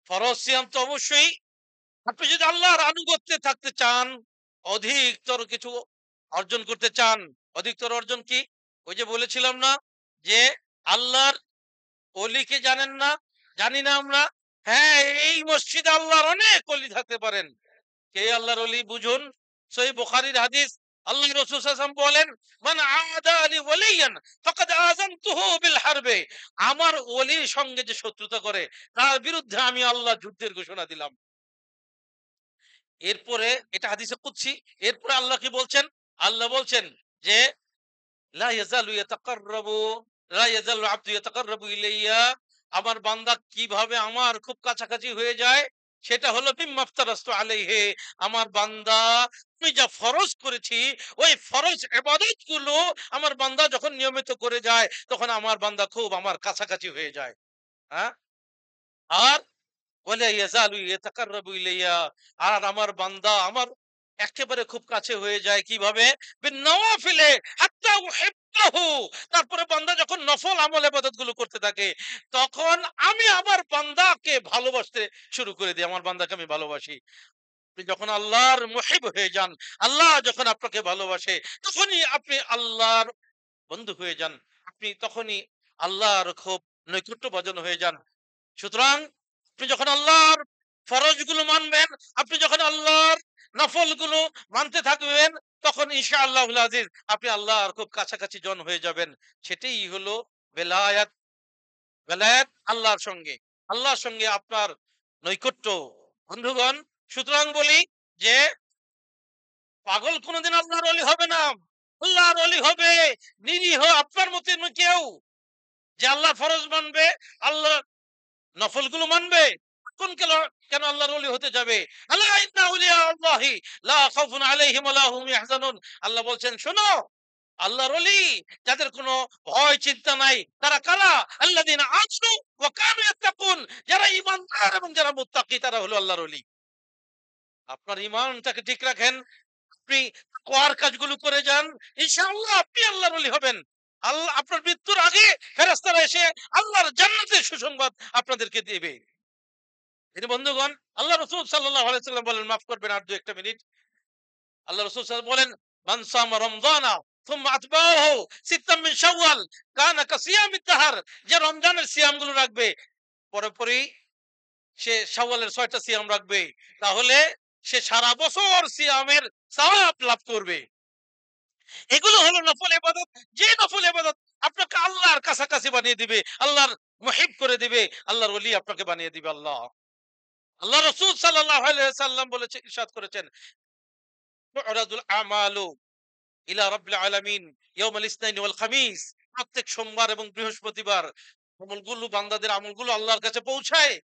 ফরজ সিয়াম তো অবশ্যই। আপনি যদি আল্লাহর আনুগত্যে থাকতে চান, অধিকতর কিছু অর্জন করতে চান, অধিকতর অর্জন কি? ওই যে বলেছিলাম না যে আল্লাহর অলিকে জানেন না? জানি না আমরা? হ্যাঁ, এই মসজিদে আল্লাহর অনেক অলি থাকতে পারেন। কে আল্লাহর অলি বুঝুন। সহিহ বুখারীর হাদিস, আল্লাহ রাসূল সাল্লাল্লাহু আলাইহি ওয়াসাল্লাম বলেন, মান আদা লি ওয়ালিয়ান ফাকাদ আযানতুহু বিল হারবে। আমার ওলির সঙ্গে যে শত্রুতা করে তার বিরুদ্ধে আমি আল্লাহ যুদ্ধের ঘোষণা দিলাম। এরপরে এটা হাদিসে কুদসি। এরপরে আল্লাহ কি বলছেন? আল্লাহ বলছেন যে লা ইয়াজালু ইয়াতাকাররাবু লা ইয়াজালু আবদু ইয়াতাকাররাবু ইলাইয়া। আমার বান্দা কিভাবে আমার খুব কাছাকাছি হয়ে যায়, সেটা হলো মিম্মা ইফতারাস্তু আলাইহি। আমার বান্দা আমি যা ফরজ করেছি ওই ফরজ ইবাদত গুলো আমার বান্দা যখন নিয়মিত করে যায় তখন আমার বান্দা খুব আমার কাছাকাছি হয়ে যায়। হ্যাঁ, আর ওয়ালা ইয়াজালু ইয়াতাকাররাবু ইলাইয়া। আর আমার বান্দা আমার একেবারে খুব কাছে হয়ে যায় কিভাবে? বিন-নওয়াফিলে হাত্তা উহিব্বাহু। তারপরে বান্দা যখন নফল আমল ইবাদত গুলো করতে থাকে তখন আমি আমার বান্দাকে ভালোবাসতে শুরু করে দিই। আমার বান্দাকে আমি ভালোবাসি। আপনি যখন আল্লাহর মুহিব হয়ে যান, আল্লাহ যখন আপনাকে ভালোবাসে তখনই আপনি আল্লাহর বন্ধু হয়ে যান। আপনি তখনই আল্লাহর খুব নৈকট্যভাজন হয়ে যান। সুতরাং আপনি যখন আল্লাহর ফরজ গুলো মানবেন, আপনি যখন আল্লাহর নফল গুলো মানতে থাকবেন তখন ইনশাআল্লাহুল আজিজ আপনি আল্লাহর খুব কাছাকাছি জন হয়ে যাবেন। সেটাই হলো বেলায়াত। বেলায়াত আল্লাহর সঙ্গে, আল্লাহর সঙ্গে আপনার নৈকট্য। বন্ধুগণ, সুতরাং বলি যে পাগল কোনোদিন আল্লাহর অলি হবে না। আল্লাহর অলি হবে নিরীহ আপনার মতো কেউ, যে আল্লাহ ফরজ মানবে, আল্লাহ নফল গুলো মানবে। কোন কেন কেন আল্লাহর ওলি হতে যাবে? আল্লাহ ইন্না আউলিয়া আল্লাহি লা খাউফুন আলাইহিম ওয়া লা হুম ইয়াহজানুন। আল্লাহ বলছেন শোনো, আল্লাহর ওলি যাদের কোনো ভয় চিন্তা নাই তারা কারা? আল্লাযিনা আমানু ওয়া কানু ইয়াত্তাকুন। যারা ঈমানদার এবং যারা মুত্তাকি তারা হলো আল্লাহর ওলি। আপনার ঈমানটাকে ঠিক রাখেন, আপনি তাকওয়ার কাজগুলো করে যান, ইনশাআল্লাহ আপনি আল্লাহর ওলি হবেন। আল্লাহ আপনার মৃত্যুর আগে ফেরেশতারা এসে আল্লাহর জান্নাতের সুসংবাদ আপনাদেরকে দিবে। তিনি বন্ধুগণ, আল্লাহ রাসূল সাল্লাল্লাহু আলাইহি ওয়াসাল্লাম বলেন, মাফ করবেন আর ২-১ টা মিনিট। আল্লাহ রাসূল সাল্লাল্লাহু আলাইহি ওয়াসাল্লাম বলেন, মান সামা রমজানা থুম্মা আতবাহু সিত্তাম মিন শাওয়াল কানা কাসিয়ামিদ দাহর। যে রমজানের সিয়াম গুলো রাখবে পরপরই সে শাওয়ালের ৬ টা সিয়াম রাখবে, তাহলে সে সারা বছর সিয়ামের সওয়াব লাভ করবে। এগুলো হলো নফল ইবাদত। যে নফল ইবাদত আপনাকে আল্লাহর কাছাকাছি বানিয়ে দিবে, আল্লাহর মুহিব করে দিবে, আল্লাহর ওলি আপনাকে বানিয়ে দিবে আল্লাহ। আল্লাহ রাসূল সাল্লাল্লাহু আলাইহি ওয়াসাল্লাম বলেছে, ইরশাদ করেছেন, তু'রাদুল আমালু ইলা রাব্বিল আলামিন ইয়াউমাল ইসনাইন ওয়াল খামিস। প্রত্যেক সোমবার এবং বৃহস্পতিবার আমলগুলো, বান্দাদের আমলগুলো আল্লাহর কাছে পৌঁছায়।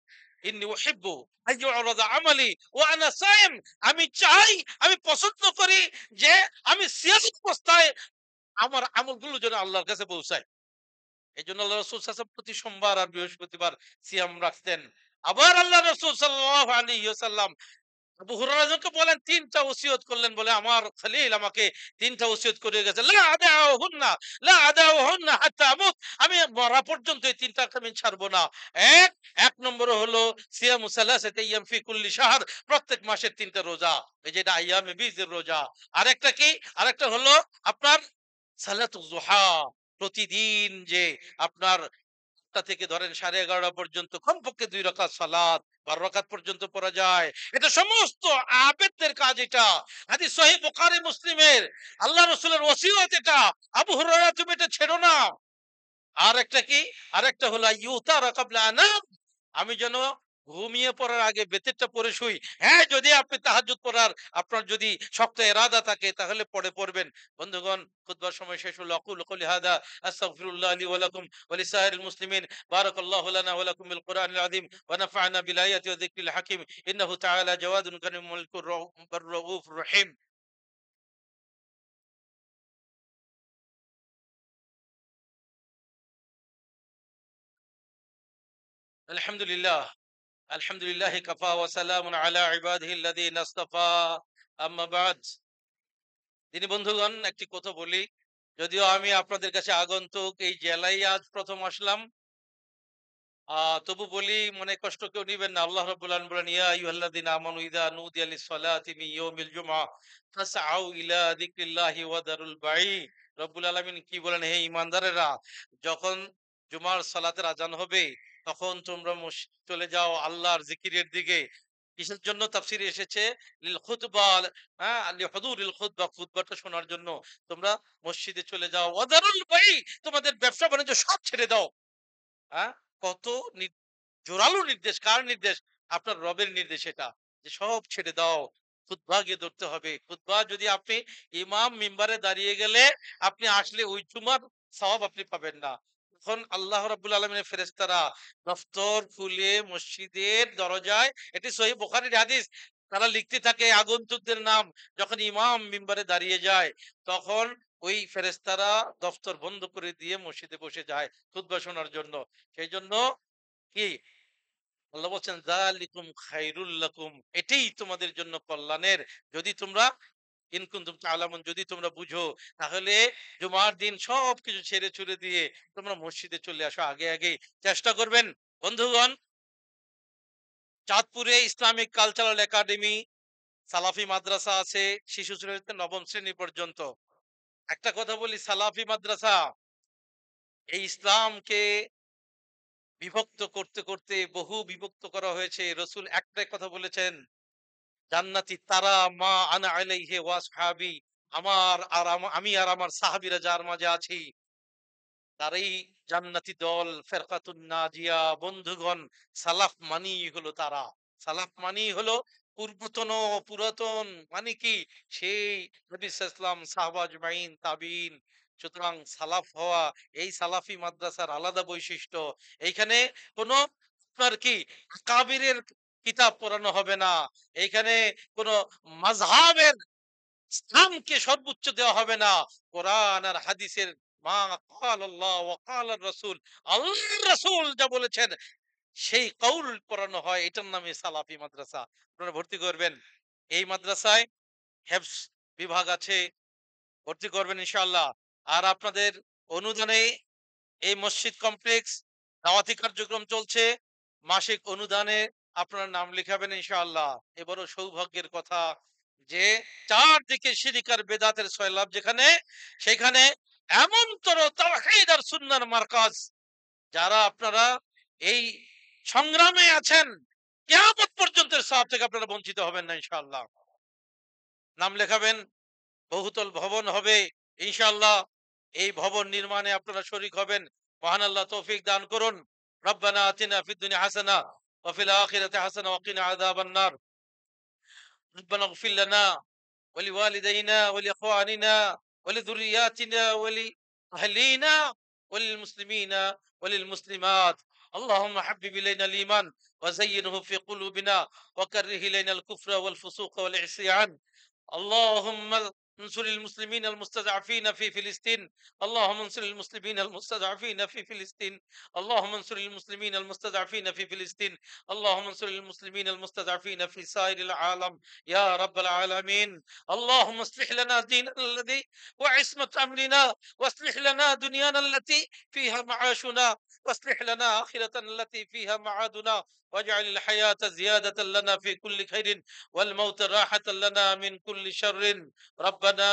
ইন্নী উহিব্বু আইয়ু'রাদা আমালি ওয়া আনা সাইম। আমি চাই, আমি পছন্দ করি যে আমি সিয়াম অবস্থায় আমার আমলগুলো যেন আল্লাহর কাছে পৌঁছায়। এজন্য আল্লাহ রাসূল সাল্লাল্লাহু আলাইহি ওয়াসাল্লাম প্রতি সোমবার আর বৃহস্পতিবার সিয়াম রাখতেন। আবার আল্লাহ রাসূল সাল্লাল্লাহু আলাইহি ওয়াসাল্লাম আবু হুরায়রাকে বলেন ৩ টা ওসিয়ত করলেন, বলে আমার খলিল আমাকে ৩ টা ওসিয়ত করে গেছে। লা আদাউহুন্না হাত্তা আমুত। আমি মরা পর্যন্ত এই ৩ টা আমি ছাড়বো না। এক, ১ নম্বরে হলো সিয়ামু সালাসাতি আইয়াম ফি কুল্লি শাহর। প্রত্যেক মাসের ৩ টা রোজা। এই যে এটা আইয়ামে বীজের রোজা। আরেকটা কি? আরেকটা হলো আপনার সালাতুয যুহা। প্রতিদিন যে আপনার টা থেকে ধরেন 11:30 পর্যন্ত কমপক্ষে ২ রাকাত সালাত ১২ রাকাত পর্যন্ত পড়া যায়। এটা সমস্ত আবেদদের কাজ এটা। হাদিস সহিহ বুখারী মুসলিমের। আল্লাহ রাসূলের ওসিয়ত এটা। আবু হুরায়রা তুমি এটা ছেড়ো না। আরেকটা কি? আরেকটা হলো ইউতারা ক্বাবলা আনাম। আমি যেন ঘুমিয়ে পড়ার আগে বেতেরটা পড়ে শুই। হ্যাঁ, যদি আপনি তাহাজ্জুদ পড়ার আপনার যদি শক্ত ইরাদা থাকে তাহলে পড়বেন। বন্ধুগণ, খুতবার সময় শেষ হলো। আকুলু কওলি হাযা আস্তাগফিরুল্লাহ লি ওয়া লাকুম ওয়া লিসাইরিল মুসলিমিন। বারাকাল্লাহু লানা ওয়া লাকুম বিল কুরআনিল আযীম ওয়া নাফা'না বিল আয়াতি ওয়া যিকরিল হাকীম। ইন্নাহু তাআলা জাওয়াদুন কারীমুল মালিকুর রাউফুর রহিম। আলহামদুলিল্লাহ। আলহামদুলিল্লাহি কাফা ওয়া সালামুন আলা ইবাদিহিল্লাযীনা ইসতাফা। আম্মা বা'দ। তিনি বন্ধুগণ, একটি কথা বলি, যদিও আমি আপনাদের কাছে আগন্তুক, এই জেলায় আজ প্রথম আসলাম, তবু বলি মনে কষ্ট কেউ নিবেন না। আল্লাহ রাব্বুল আলামিন বলেন, ইয়া আইয়ুহাল্লাযীনা আমানু ইযা নুদিয়া লিস-সালাতি মিন ইয়াউমিল জুমআ ফাসআউ ইলা যিকরিল্লাহি ওয়া দারুল বাই'। রব্বুল আলামিন কি বলেন? হে ঈমানদারেরা, যখন জুমার সালাতের আজান হবে, তখন তোমরা চলে যাও আল্লাহর জিকিরের দিকে। কিসের জন্য? তাফসিরে এসেছে লিল খুতবা, হ্যাঁ, লিহুদুরিল খুতবা, খুতবাটা শোনার জন্য তোমরা মসজিদে চলে যাও। ওয়াদারুল বাই, তোমাদের ব্যবসা বাণিজ্য সব ছেড়ে দাও। হ্যাঁ, কত জোরালো নির্দেশ! কার নির্দেশ? আপনার রবের নির্দেশ এটা, যে সব ছেড়ে দাও, খুতবা গিয়ে ধরতে হবে। খুতবা যদি আপনি ইমাম মিম্বারে দাঁড়িয়ে গেলে আপনি আসলে ওই জুমার সওয়াব আপনি পাবেন না। তখন আল্লাহ রাব্বুল আলামিনের ফেরেশতারা দফতর খুলে মসজিদের দরজায়, এটি সহিহ বুখারীর হাদিস, তারা লিখতে থাকে আগন্তুকদের নাম। যখন ইমাম মিম্বারে দাঁড়িয়ে যায় তখন ওই ফেরেশতারা দফতর বন্ধ করে দিয়ে মসজিদে বসে যায় খুতবা শোনার জন্য। সেই জন্য কি আল্লাহ বলছেন যালিকুম খায়রুল লাকুম, এটাই তোমাদের জন্য কল্যাণের, যদি তোমরা ইন কুনতুম তা'লামুন, যদি তোমরা বুঝো। তাহলে জুমার দিন সবকিছু ছেড়ে ছুড়ে দিয়ে তোমরা মসজিদে চলে আসো আগে আগে। চেষ্টা করবেন বন্ধুগণ, চাঁদপুরে ইসলামিক কালচারাল একাডেমি সালাফি মাদ্রাসা আছে শিশু শ্রেণী থেকে নবম শ্রেণী পর্যন্ত। একটা কথা বলি, সালাফি মাদ্রাসা এই ইসলামকে বিভক্ত করতে করতে বহু বিভক্ত করা হয়েছে। রসুল একটাই কথা বলেছেন, জান্নাতি তারা মা আনা আলাইহি ওয়া আসহাবি, আমি আর আমার সাহাবীরা যার মাঝে আছি তারাই জান্নাতি দল, ফেরকাতুন নাজিয়া। বন্ধুগণ, সালাফ মানি হলো তারা। সালাফ মানি হলো পূর্বতন, পুরাতন, মানে কি সেই নবী সাল্লাল্লাহু আলাইহি ওয়াসাল্লাম, সাহাবা আজমাইন, তাবিঈন। সুতরাং সালাফ হওয়া এই সালাফি মাদ্রাসার আলাদা বৈশিষ্ট্য। এইখানে কোনো আপনার কি আকাবিরের কিতাব পড়ানো হবে না। এইখানে কোনো মাযহাবের ইসলামকে সর্বোচ্চ দেওয়া হবে না। কোরআন আর হাদিসের মা কাল আল্লাহ ওয়া কাল রাসূল, আল্লাহর রাসূল যা বলেছেন সেই কওল পড়ানো হয়, এটার নামে সালাফি মাদ্রাসা। আপনারা ভর্তি করবেন এই মাদ্রাসায়। হেফজ বিভাগ আছে, ভর্তি করবেন ইনশাআল্লাহ। আর আপনাদের অনুদানে এই মসজিদ কমপ্লেক্স দাওয়াতি কার্যক্রম চলছে। মাসিক অনুদানে আপনার নাম লিখাবেন ইনশাআল্লাহ। এবারও সৌভাগ্যের কথা যে চারদিকে শিরিক আর বেদাতের সয়লাব যেখানে, সেখানে এমনতর তাওহীদ আর সুন্নাহর মার্কাজ, যারা আপনারা এই সংগ্রামে আছেন, কিয়ামত পর্যন্ত সওয়াব থেকে আপনারা বঞ্চিত হবেন না ইনশাআল্লাহ। নাম লেখাবেন, বহুতল ভবন হবে ইনশাআল্লাহ। এই ভবন নির্মাণে আপনারা শরীক হবেন। মহান আল্লাহ তৌফিক দান করুন। রব্বানা আতিনা ফিদ দুনিয়া হাসানা ওয়া ফিল আখিরাতি হাসানা ওয়া কিনা আযাবান নার। ربنا اغفر لنا ولوالدينا ولإخواننا ولذرياتنا ولأهلينا وللمسلمين وللمسلمات. اللهم حبب إلينا الإيمان وزينه في قلوبنا وكره إلينا الكفر والفسوق والعصيان. اللهم انصر المسلمين المستضعفين في فلسطين. اللهم انصر المسلمين المستضعفين في فلسطين. اللهم انصر المسلمين المستضعفين في فلسطين. اللهم انصر المسلمين المستضعفين في سائر العالم يا رب العالمين. اللهم اصلح لنا ديننا الذي وعصمة أمرنا، واصلح لنا دنيانا التي فيها معاشنا، واصلح لنا آخرتنا التي فيها معادنا، واجعل الحياة زيادة لنا في كل خير والموت راحة لنا من كل شر. ربنا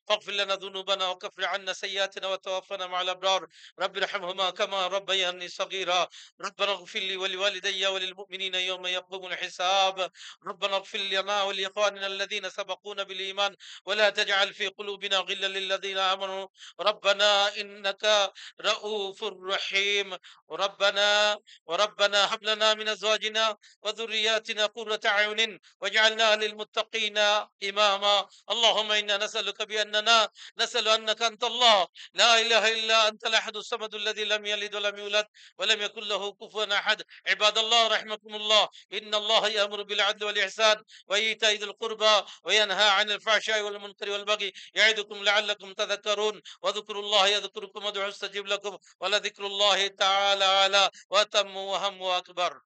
فاغفر لنا ذنوبنا وكفر عنا سيئاتنا وتوفنا مع الأبرار. رب ارحمهما كما ربياني صغيرا. ربنا اغفر لي ولوالدي وللمؤمنين يوم يقوم الحساب. ربنا اغفر لنا ولإخواننا الذين سبقونا بالإيمان ولا تجعل في قلوبنا غلا للذين آمنوا ربنا إنك رؤوف رحيم. وربنا هب لنا من أزواجنا وذرياتنا قرة أعين واجعلنا للمتقين إماما. اللهم إنا نسألك بأننا نسأل أنك أنت الله لا إله إلا أنت الأحد الصمد الذي لم يلد ولم يولد ولم يكن له كفوا أحد. عباد الله رحمكم الله، إن الله يأمر بالعدل والإحسان وإيتاء ذي القربى وينهى عن الفحشاء والمنكر والبغي يعظكم لعلكم تذكرون. واذكروا الله يذكركم وادعوه يستجب لكم ولذكر الله تعالى أعلى وأتم وهم وأكبر.